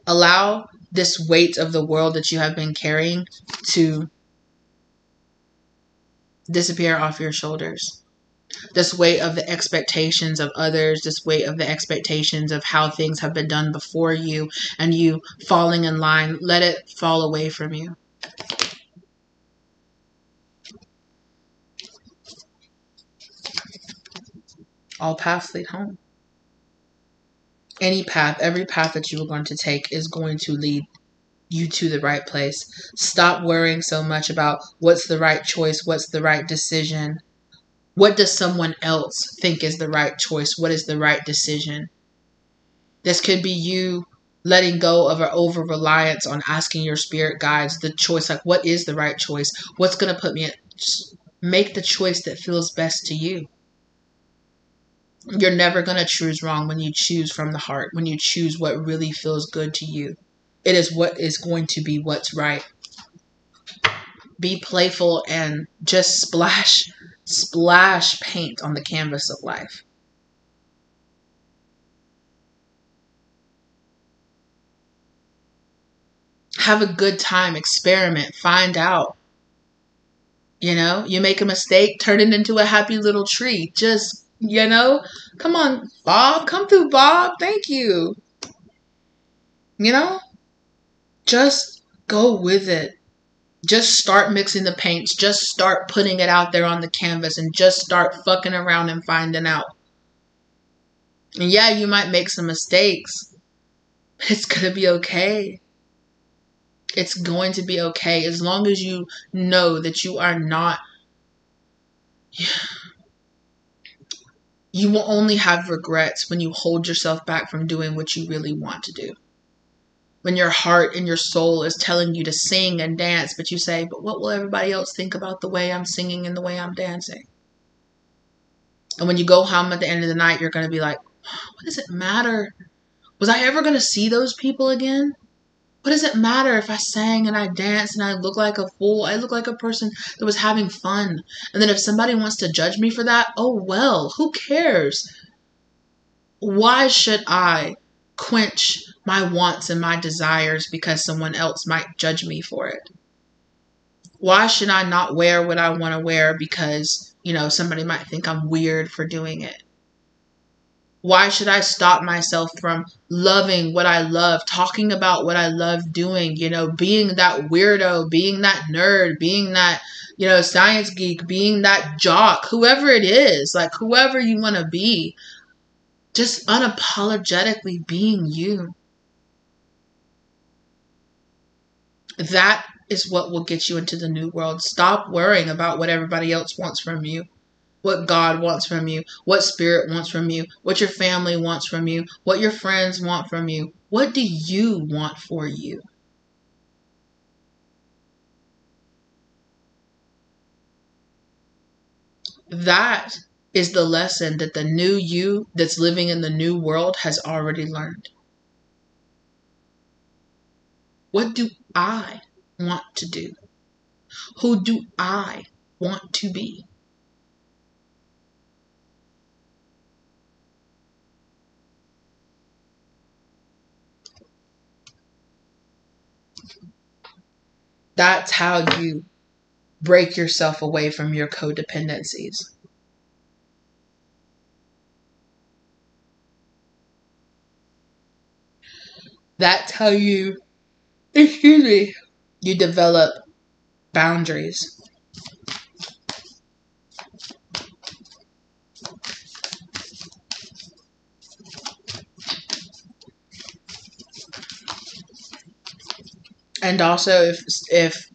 Allow this weight of the world that you have been carrying to disappear off your shoulders. This weight of the expectations of others, this weight of the expectations of how things have been done before you and you falling in line, let it fall away from you. All paths lead home. Any path, every path that you are going to take is going to lead you to the right place. Stop worrying so much about what's the right choice, what's the right decision. What does someone else think is the right choice? What is the right decision? This could be you letting go of an over-reliance on asking your spirit guides the choice. Like, what is the right choice? What's going to put me in? Just make the choice that feels best to you. You're never going to choose wrong when you choose from the heart, when you choose what really feels good to you. It is what is going to be what's right. Be playful and just splash paint on the canvas of life. Have a good time, experiment, find out. You know, you make a mistake, turn it into a happy little tree. Just, come on, Bob, come through, Bob. Thank you. Just go with it. Just start mixing the paints. Just start putting it out there on the canvas and just start fucking around and finding out. And yeah, you might make some mistakes, but it's going to be okay. It's going to be okay as long as you know that you are not. You will only have regrets when you hold yourself back from doing what you really want to do. When your heart and your soul is telling you to sing and dance, but you say, but what will everybody else think about the way I'm singing and the way I'm dancing? And when you go home at the end of the night, you're going to be like, what does it matter? Was I ever going to see those people again? What does it matter if I sang and I danced and I look like a fool? I look like a person that was having fun. And then if somebody wants to judge me for that, oh well, who cares? Why should I quench my wants and my desires because someone else might judge me for it? Why should I not wear what I want to wear because, somebody might think I'm weird for doing it? Why should I stop myself from loving what I love, talking about what I love doing, being that weirdo, being that nerd, being that, science geek, being that jock, whoever it is, like whoever you want to be, just unapologetically being you. That is what will get you into the new world. Stop worrying about what everybody else wants from you. What God wants from you, what spirit wants from you, what your family wants from you, what your friends want from you. What do you want for you? That is the lesson that the new you that's living in the new world has already learned. What do I want to do? Who do I want to be? That's how you break yourself away from your codependencies. That's how you, you develop boundaries. And also, if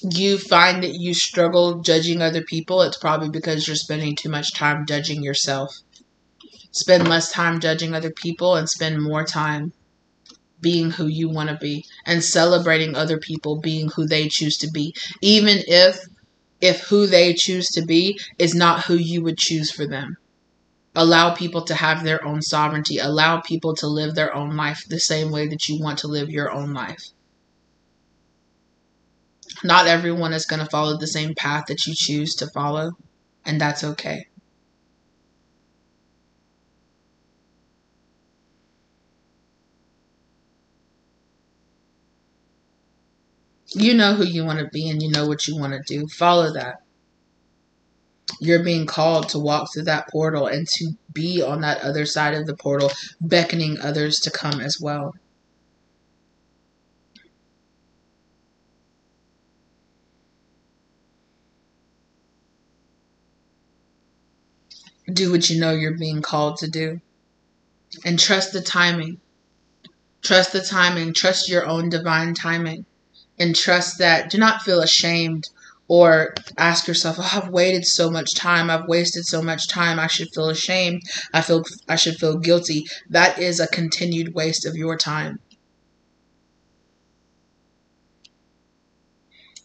you find that you struggle judging other people, it's probably because you're spending too much time judging yourself. Spend less time judging other people and spend more time being who you want to be and celebrating other people being who they choose to be, even if who they choose to be is not who you would choose for them. Allow people to have their own sovereignty. Allow people to live their own life the same way that you want to live your own life. Not everyone is going to follow the same path that you choose to follow, and that's okay. You know who you want to be and you know what you want to do. Follow that. You're being called to walk through that portal and to be on that other side of the portal, beckoning others to come as well. Do what you know you're being called to do. And trust the timing. Trust the timing. Trust your own divine timing. And trust that, do not feel ashamed or ask yourself, oh, I've waited so much time. I've wasted so much time. I should feel ashamed. I should feel guilty. That is a continued waste of your time.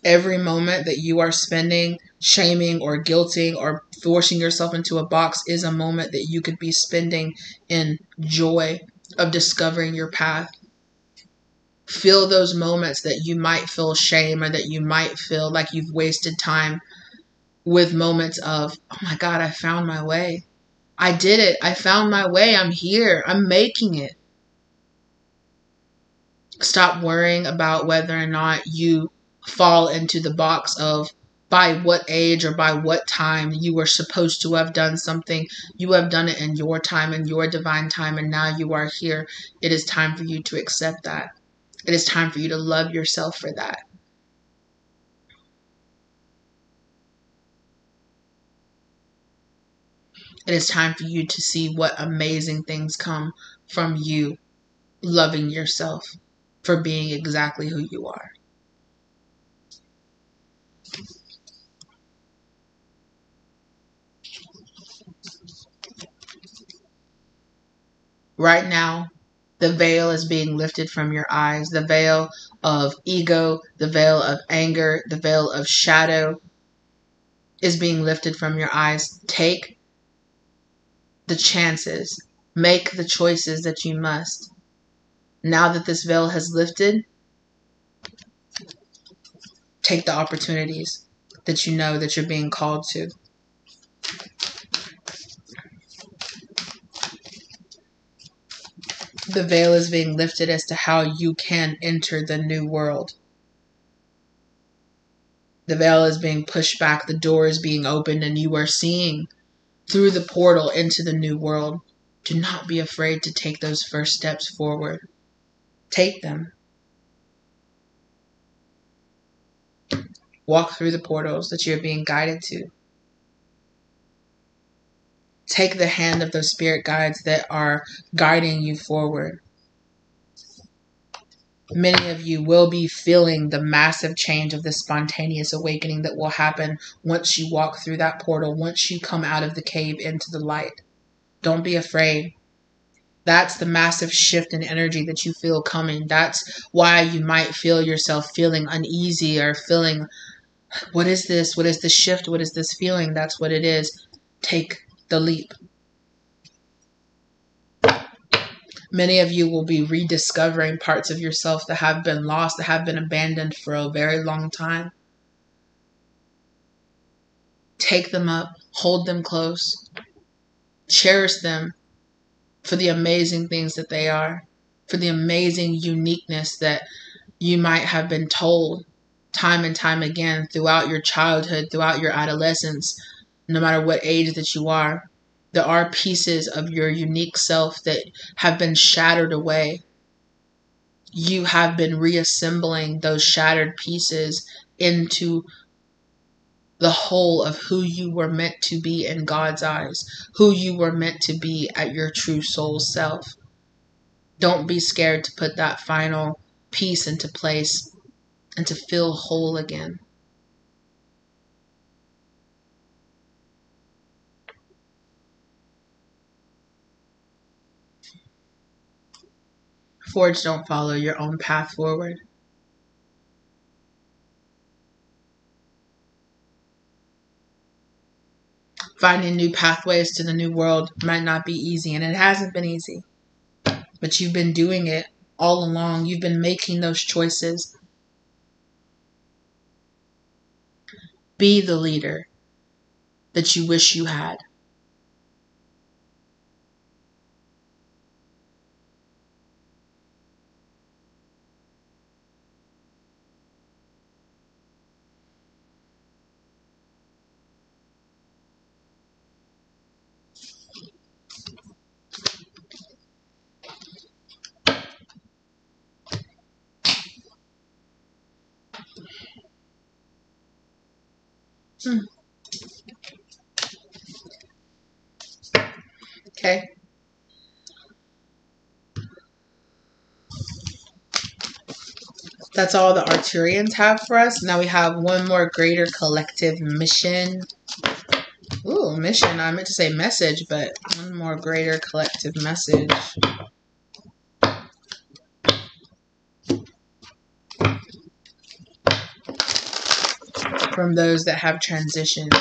Every moment that you are spending shaming or guilting or forcing yourself into a box is a moment that you could be spending in joy of discovering your path. Feel those moments that you might feel shame or that you might feel like you've wasted time with moments of, oh my God, I found my way. I did it. I found my way. I'm here. I'm making it. Stop worrying about whether or not you fall into the box of by what age or by what time you were supposed to have done something. You have done it in your time, in your divine time, and now you are here. It is time for you to accept that. It is time for you to love yourself for that. It is time for you to see what amazing things come from you loving yourself for being exactly who you are. Right now, the veil is being lifted from your eyes. The veil of ego, the veil of anger, the veil of shadow is being lifted from your eyes. Take the chances. Make the choices that you must. Now that this veil has lifted, take the opportunities that you know that you're being called to. The veil is being lifted as to how you can enter the new world. The veil is being pushed back, the door is being opened, and you are seeing through the portal into the new world. Do not be afraid to take those first steps forward. Take them. Walk through the portals that you're being guided to. Take the hand of those spirit guides that are guiding you forward. Many of you will be feeling the massive change of the spontaneous awakening that will happen once you walk through that portal, once you come out of the cave into the light. Don't be afraid. That's the massive shift in energy that you feel coming. That's why you might feel yourself feeling uneasy or feeling, what is this? What is this shift? What is this feeling? That's what it is. Take the leap. Many of you will be rediscovering parts of yourself that have been lost, that have been abandoned for a very long time. Take them up, hold them close, cherish them for the amazing things that they are, for the amazing uniqueness that you might have been told time and time again throughout your childhood, throughout your adolescence, no matter what age that you are. There are pieces of your unique self that have been shattered away. You have been reassembling those shattered pieces into the whole of who you were meant to be in God's eyes, who you were meant to be at your true soul self. Don't be scared to put that final piece into place and to feel whole again. Forge, don't follow your own path forward. Finding new pathways to the new world might not be easy, and it hasn't been easy. But you've been doing it all along. You've been making those choices. Be the leader that you wish you had. Okay. That's all the Arturians have for us. Now we have one more greater collective mission. Ooh, mission. I meant to say message, but one more greater collective message. From those that have transitioned.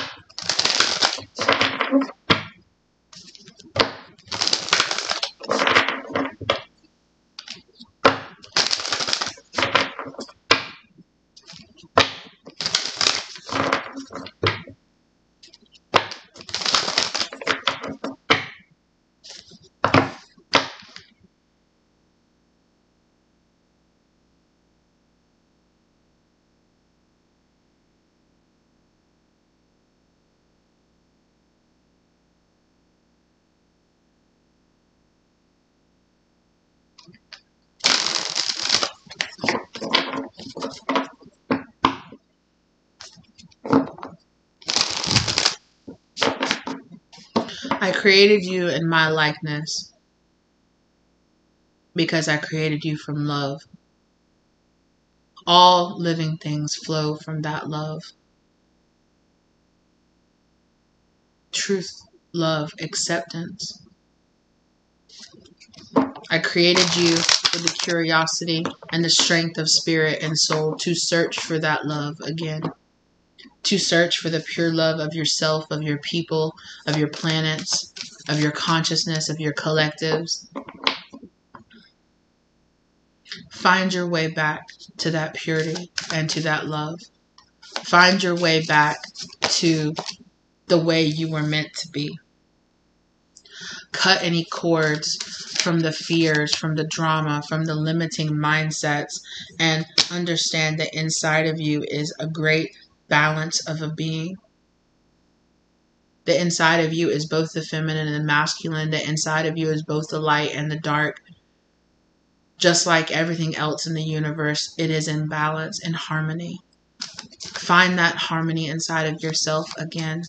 I created you in my likeness because I created you from love. All living things flow from that love. Truth, love, acceptance. I created you with the curiosity and the strength of spirit and soul to search for that love again. To search for the pure love of yourself, of your people, of your planets, of your consciousness, of your collectives. Find your way back to that purity and to that love. Find your way back to the way you were meant to be. Cut any cords from the fears, from the drama, from the limiting mindsets, and understand that inside of you is a great balance of a being. The inside of you is both the feminine and the masculine. The inside of you is both the light and the dark. Just like everything else in the universe, it is in balance, in harmony. Find that harmony inside of yourself again.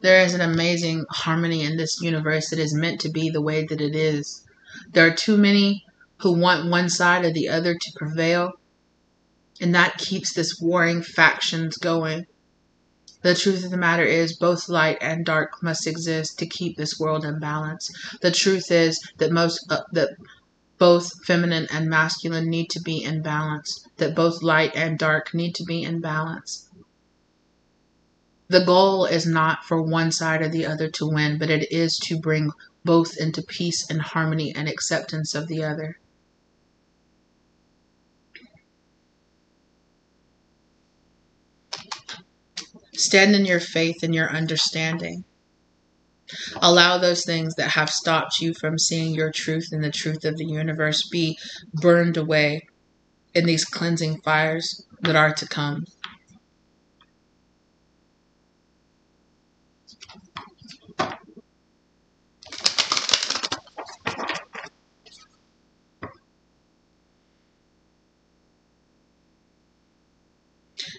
There is an amazing harmony in this universe that is meant to be the way that it is. There are too many who want one side or the other to prevail, and that keeps this warring factions going. The truth of the matter is both light and dark must exist to keep this world in balance. The truth is that that both feminine and masculine need to be in balance, that both light and dark need to be in balance. The goal is not for one side or the other to win, but it is to bring both into peace and harmony and acceptance of the other. Stand in your faith and your understanding. Allow those things that have stopped you from seeing your truth and the truth of the universe be burned away in these cleansing fires that are to come.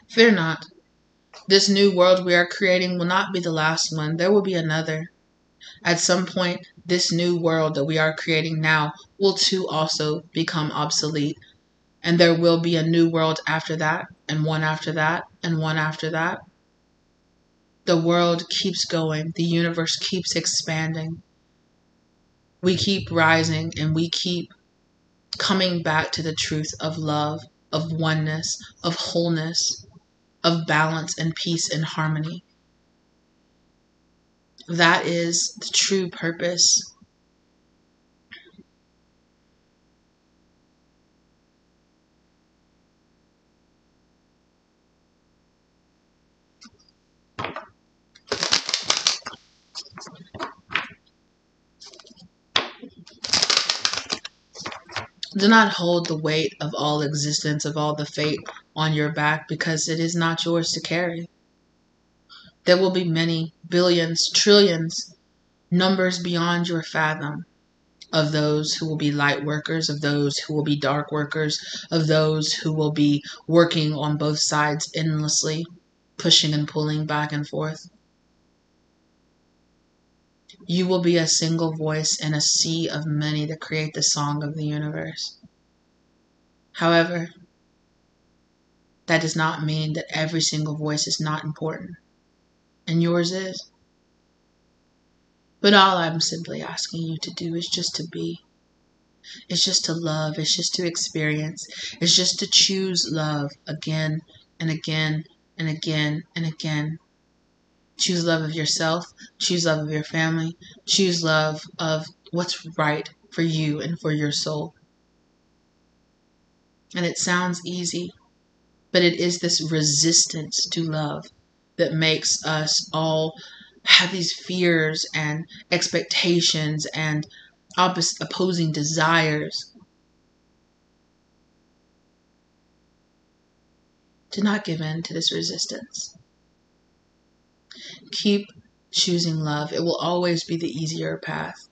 Fear not. This new world we are creating will not be the last one. There will be another. At some point, this new world that we are creating now will too also become obsolete. And there will be a new world after that, and one after that, and one after that. The world keeps going. The universe keeps expanding. We keep rising, and we keep coming back to the truth of love, of oneness, of wholeness, of balance and peace and harmony. That is the true purpose. Do not hold the weight of all existence, of all the fate on your back, because it is not yours to carry. There will be many, billions, trillions, numbers beyond your fathom, of those who will be light workers, of those who will be dark workers, of those who will be working on both sides endlessly, pushing and pulling back and forth. You will be a single voice in a sea of many that create the song of the universe. However, that does not mean that every single voice is not important, and yours is. But all I'm simply asking you to do is just to be. It's just to love. It's just to experience. It's just to choose love again and again and again and again. Choose love of yourself. Choose love of your family. Choose love of what's right for you and for your soul. And it sounds easy, but it is this resistance to love that makes us all have these fears and expectations and opposing desires. Do not give in to this resistance. Keep choosing love. It will always be the easier path.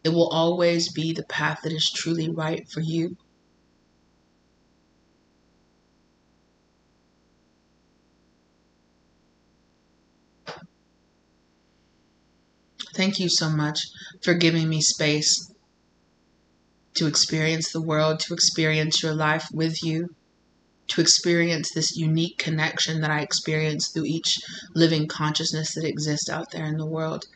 It will always be the path that is truly right for you. Thank you so much for giving me space to experience the world, to experience your life with you, to experience this unique connection that I experience through each living consciousness that exists out there in the world.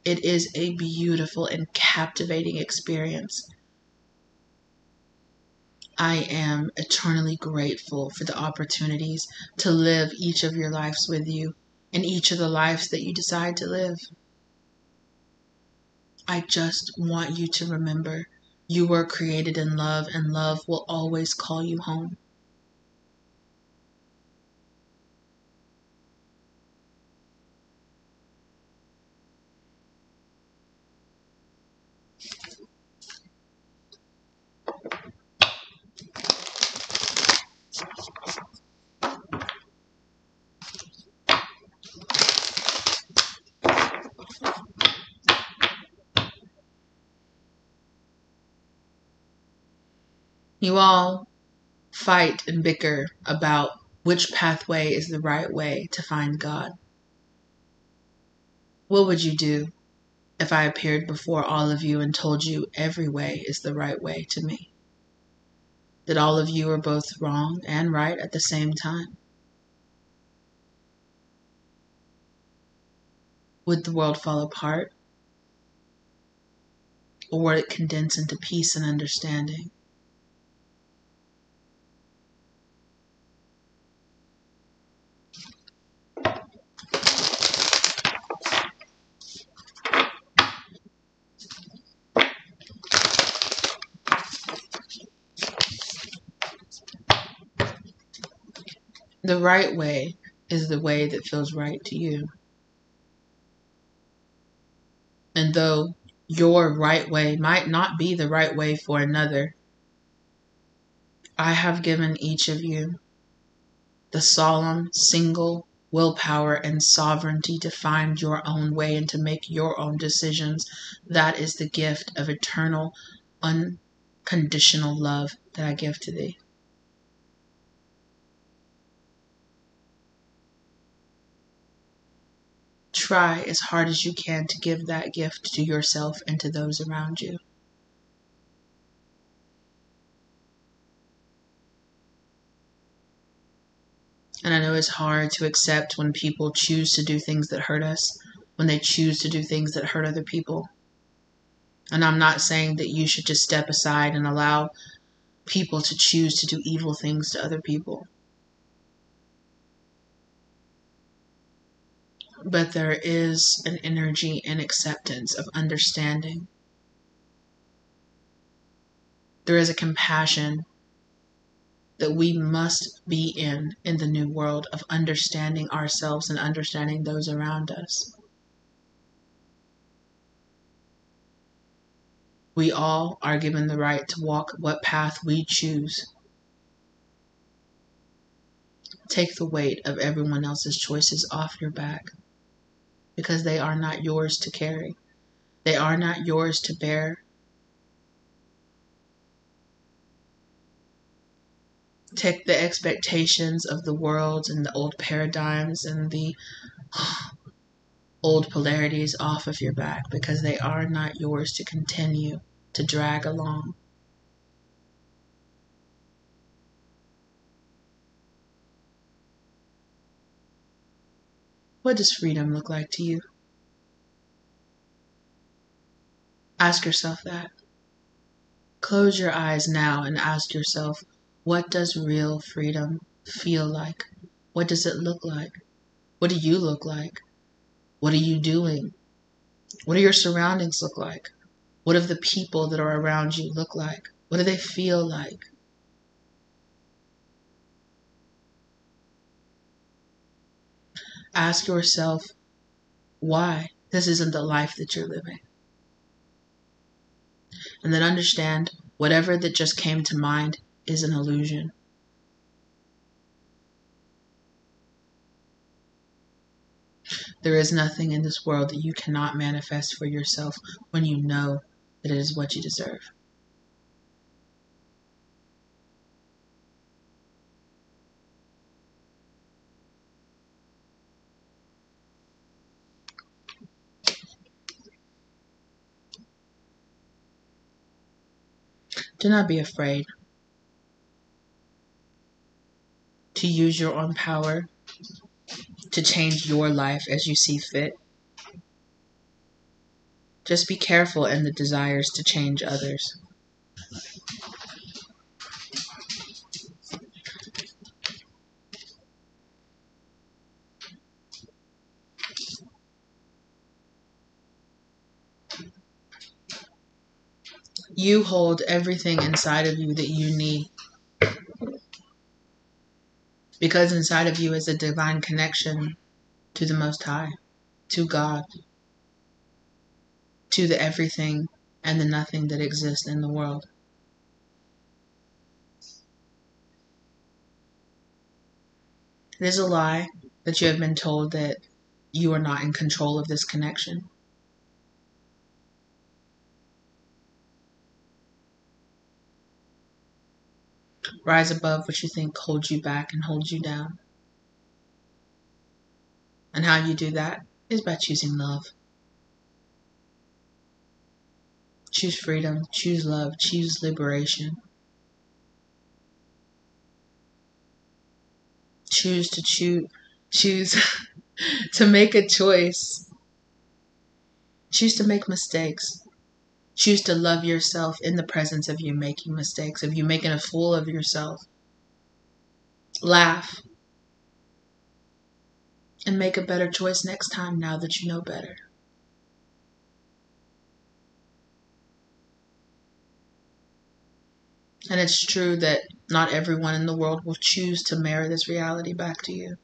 It is a beautiful and captivating experience. I am eternally grateful for the opportunities to live each of your lives with you and each of the lives that you decide to live. I just want you to remember you were created in love, and love will always call you home. You all fight and bicker about which pathway is the right way to find God. What would you do if I appeared before all of you and told you every way is the right way to me? That all of you are both wrong and right at the same time? Would the world fall apart? Or would it condense into peace and understanding? The right way is the way that feels right to you. And though your right way might not be the right way for another, I have given each of you the solemn, single willpower and sovereignty to find your own way and to make your own decisions. That is the gift of eternal, unconditional love that I give to thee. Try as hard as you can to give that gift to yourself and to those around you. And I know it's hard to accept when people choose to do things that hurt us, when they choose to do things that hurt other people. And I'm not saying that you should just step aside and allow people to choose to do evil things to other people. But there is an energy and acceptance of understanding. There is a compassion that we must be in the new world of understanding ourselves and understanding those around us. We all are given the right to walk what path we choose. Take the weight of everyone else's choices off your back, because they are not yours to carry. They are not yours to bear. Take the expectations of the world and the old paradigms and the old polarities off of your back, because they are not yours to continue to drag along. What does freedom look like to you? Ask yourself that. Close your eyes now and ask yourself, what does real freedom feel like? What does it look like? What do you look like? What are you doing? What do your surroundings look like? What do the people that are around you look like? What do they feel like? Ask yourself why this isn't the life that you're living. And then understand whatever that just came to mind is an illusion. There is nothing in this world that you cannot manifest for yourself when you know that it is what you deserve. Do not be afraid to use your own power to change your life as you see fit. Just be careful in the desires to change others. You hold everything inside of you that you need, because inside of you is a divine connection to the Most High, to God, to the everything and the nothing that exists in the world. It is a lie that you have been told that you are not in control of this connection. Rise above what you think holds you back and holds you down. And how you do that is by choosing love. Choose freedom, choose love, choose liberation. Choose to make a choice. Choose to make mistakes. Choose to love yourself in the presence of you making mistakes, of you making a fool of yourself. Laugh. And make a better choice next time now that you know better. And it's true that Not everyone in the world will choose to mirror this reality back to you.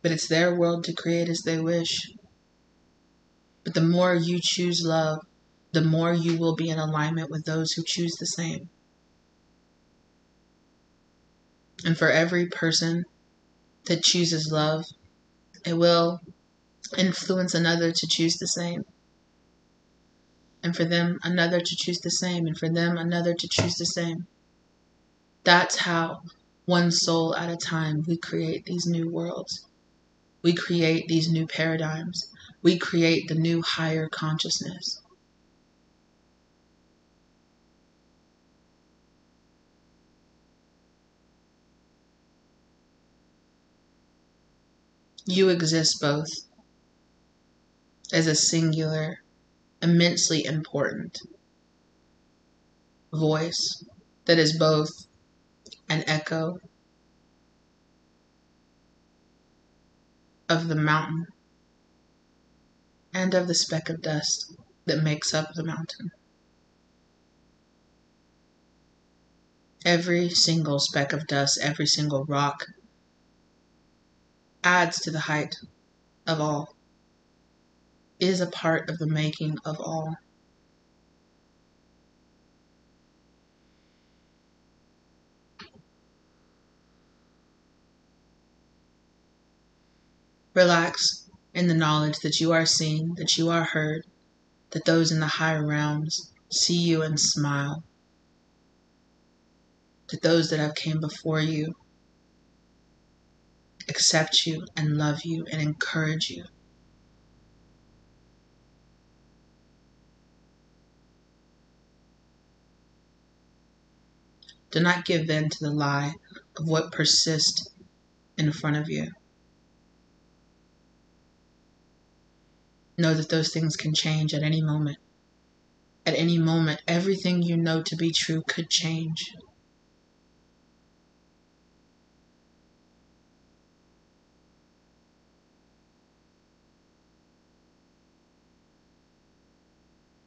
But it's their world to create as they wish. But the more you choose love, the more you will be in alignment with those who choose the same. And for every person that chooses love, it will influence another to choose the same. And for them, another to choose the same. And for them, another to choose the same. That's how, one soul at a time, we create these new worlds. We create these new paradigms. We create the new higher consciousness. You exist both as a singular, immensely important voice that is both an echo of the mountain and of the speck of dust that makes up the mountain. Every single speck of dust, every single rock adds to the height of all, is a part of the making of all. Relax in the knowledge that you are seen, that you are heard, that those in the higher realms see you and smile, that those that have came before you accept you and love you and encourage you. Do not give in to the lie of what persists in front of you. Know that those things can change at any moment. At any moment, everything you know to be true could change.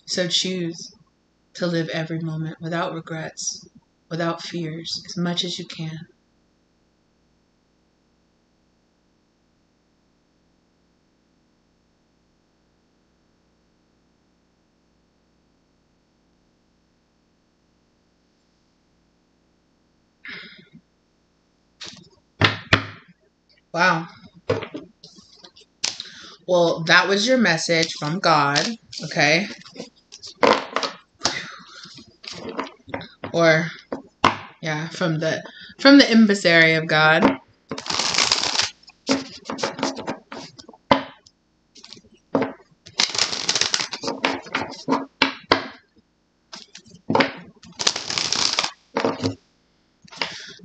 So choose to live every moment without regrets, without fears, as much as you can. Wow. Well, that was your message from God, okay? Or, yeah, from the emissary of God.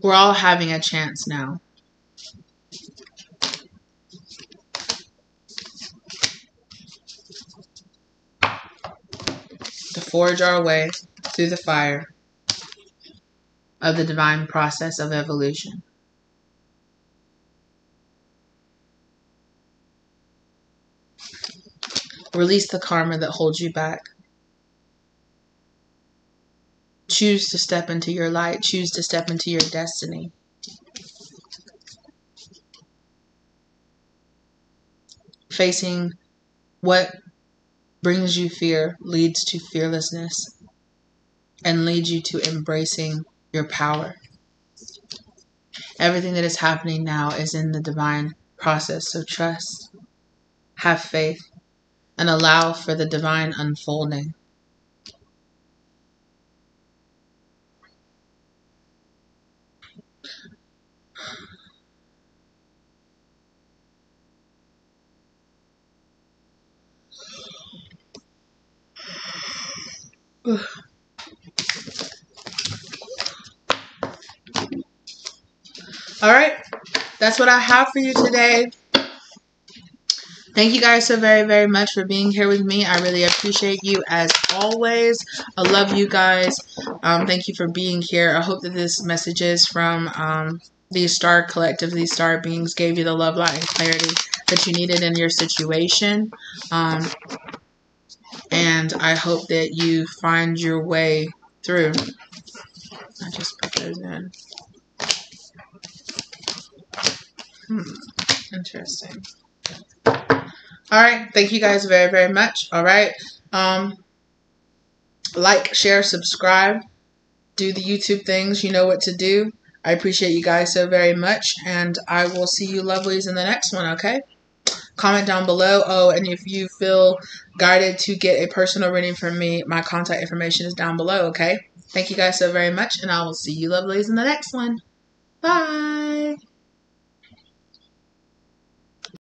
We're all having a chance now. To forge our way through the fire of the divine process of evolution. Release the karma that holds you back. Choose to step into your light. Choose to step into your destiny. Facing what brings you fear leads to fearlessness and leads you to embracing your power. Everything that is happening now is in the divine process, so trust, have faith, and allow for the divine unfolding. All right, that's what I have for you today. Thank you guys so very, very much for being here with me. I really appreciate you as always. I love you guys. Thank you for being here. I hope that this messages from these star collective, these star beings gave you the love, light, and clarity that you needed in your situation. And I hope that you find your way through. I just put those in. Interesting. All right. Thank you guys very, very much. All right. Like, share, subscribe. Do the YouTube things. You know what to do. I appreciate you guys so very much. And I will see you lovelies in the next one, okay? Comment down below. Oh, and if you feel guided to get a personal reading from me, my contact information is down below, okay? Thank you guys so very much. And I will see you lovelies in the next one. Bye.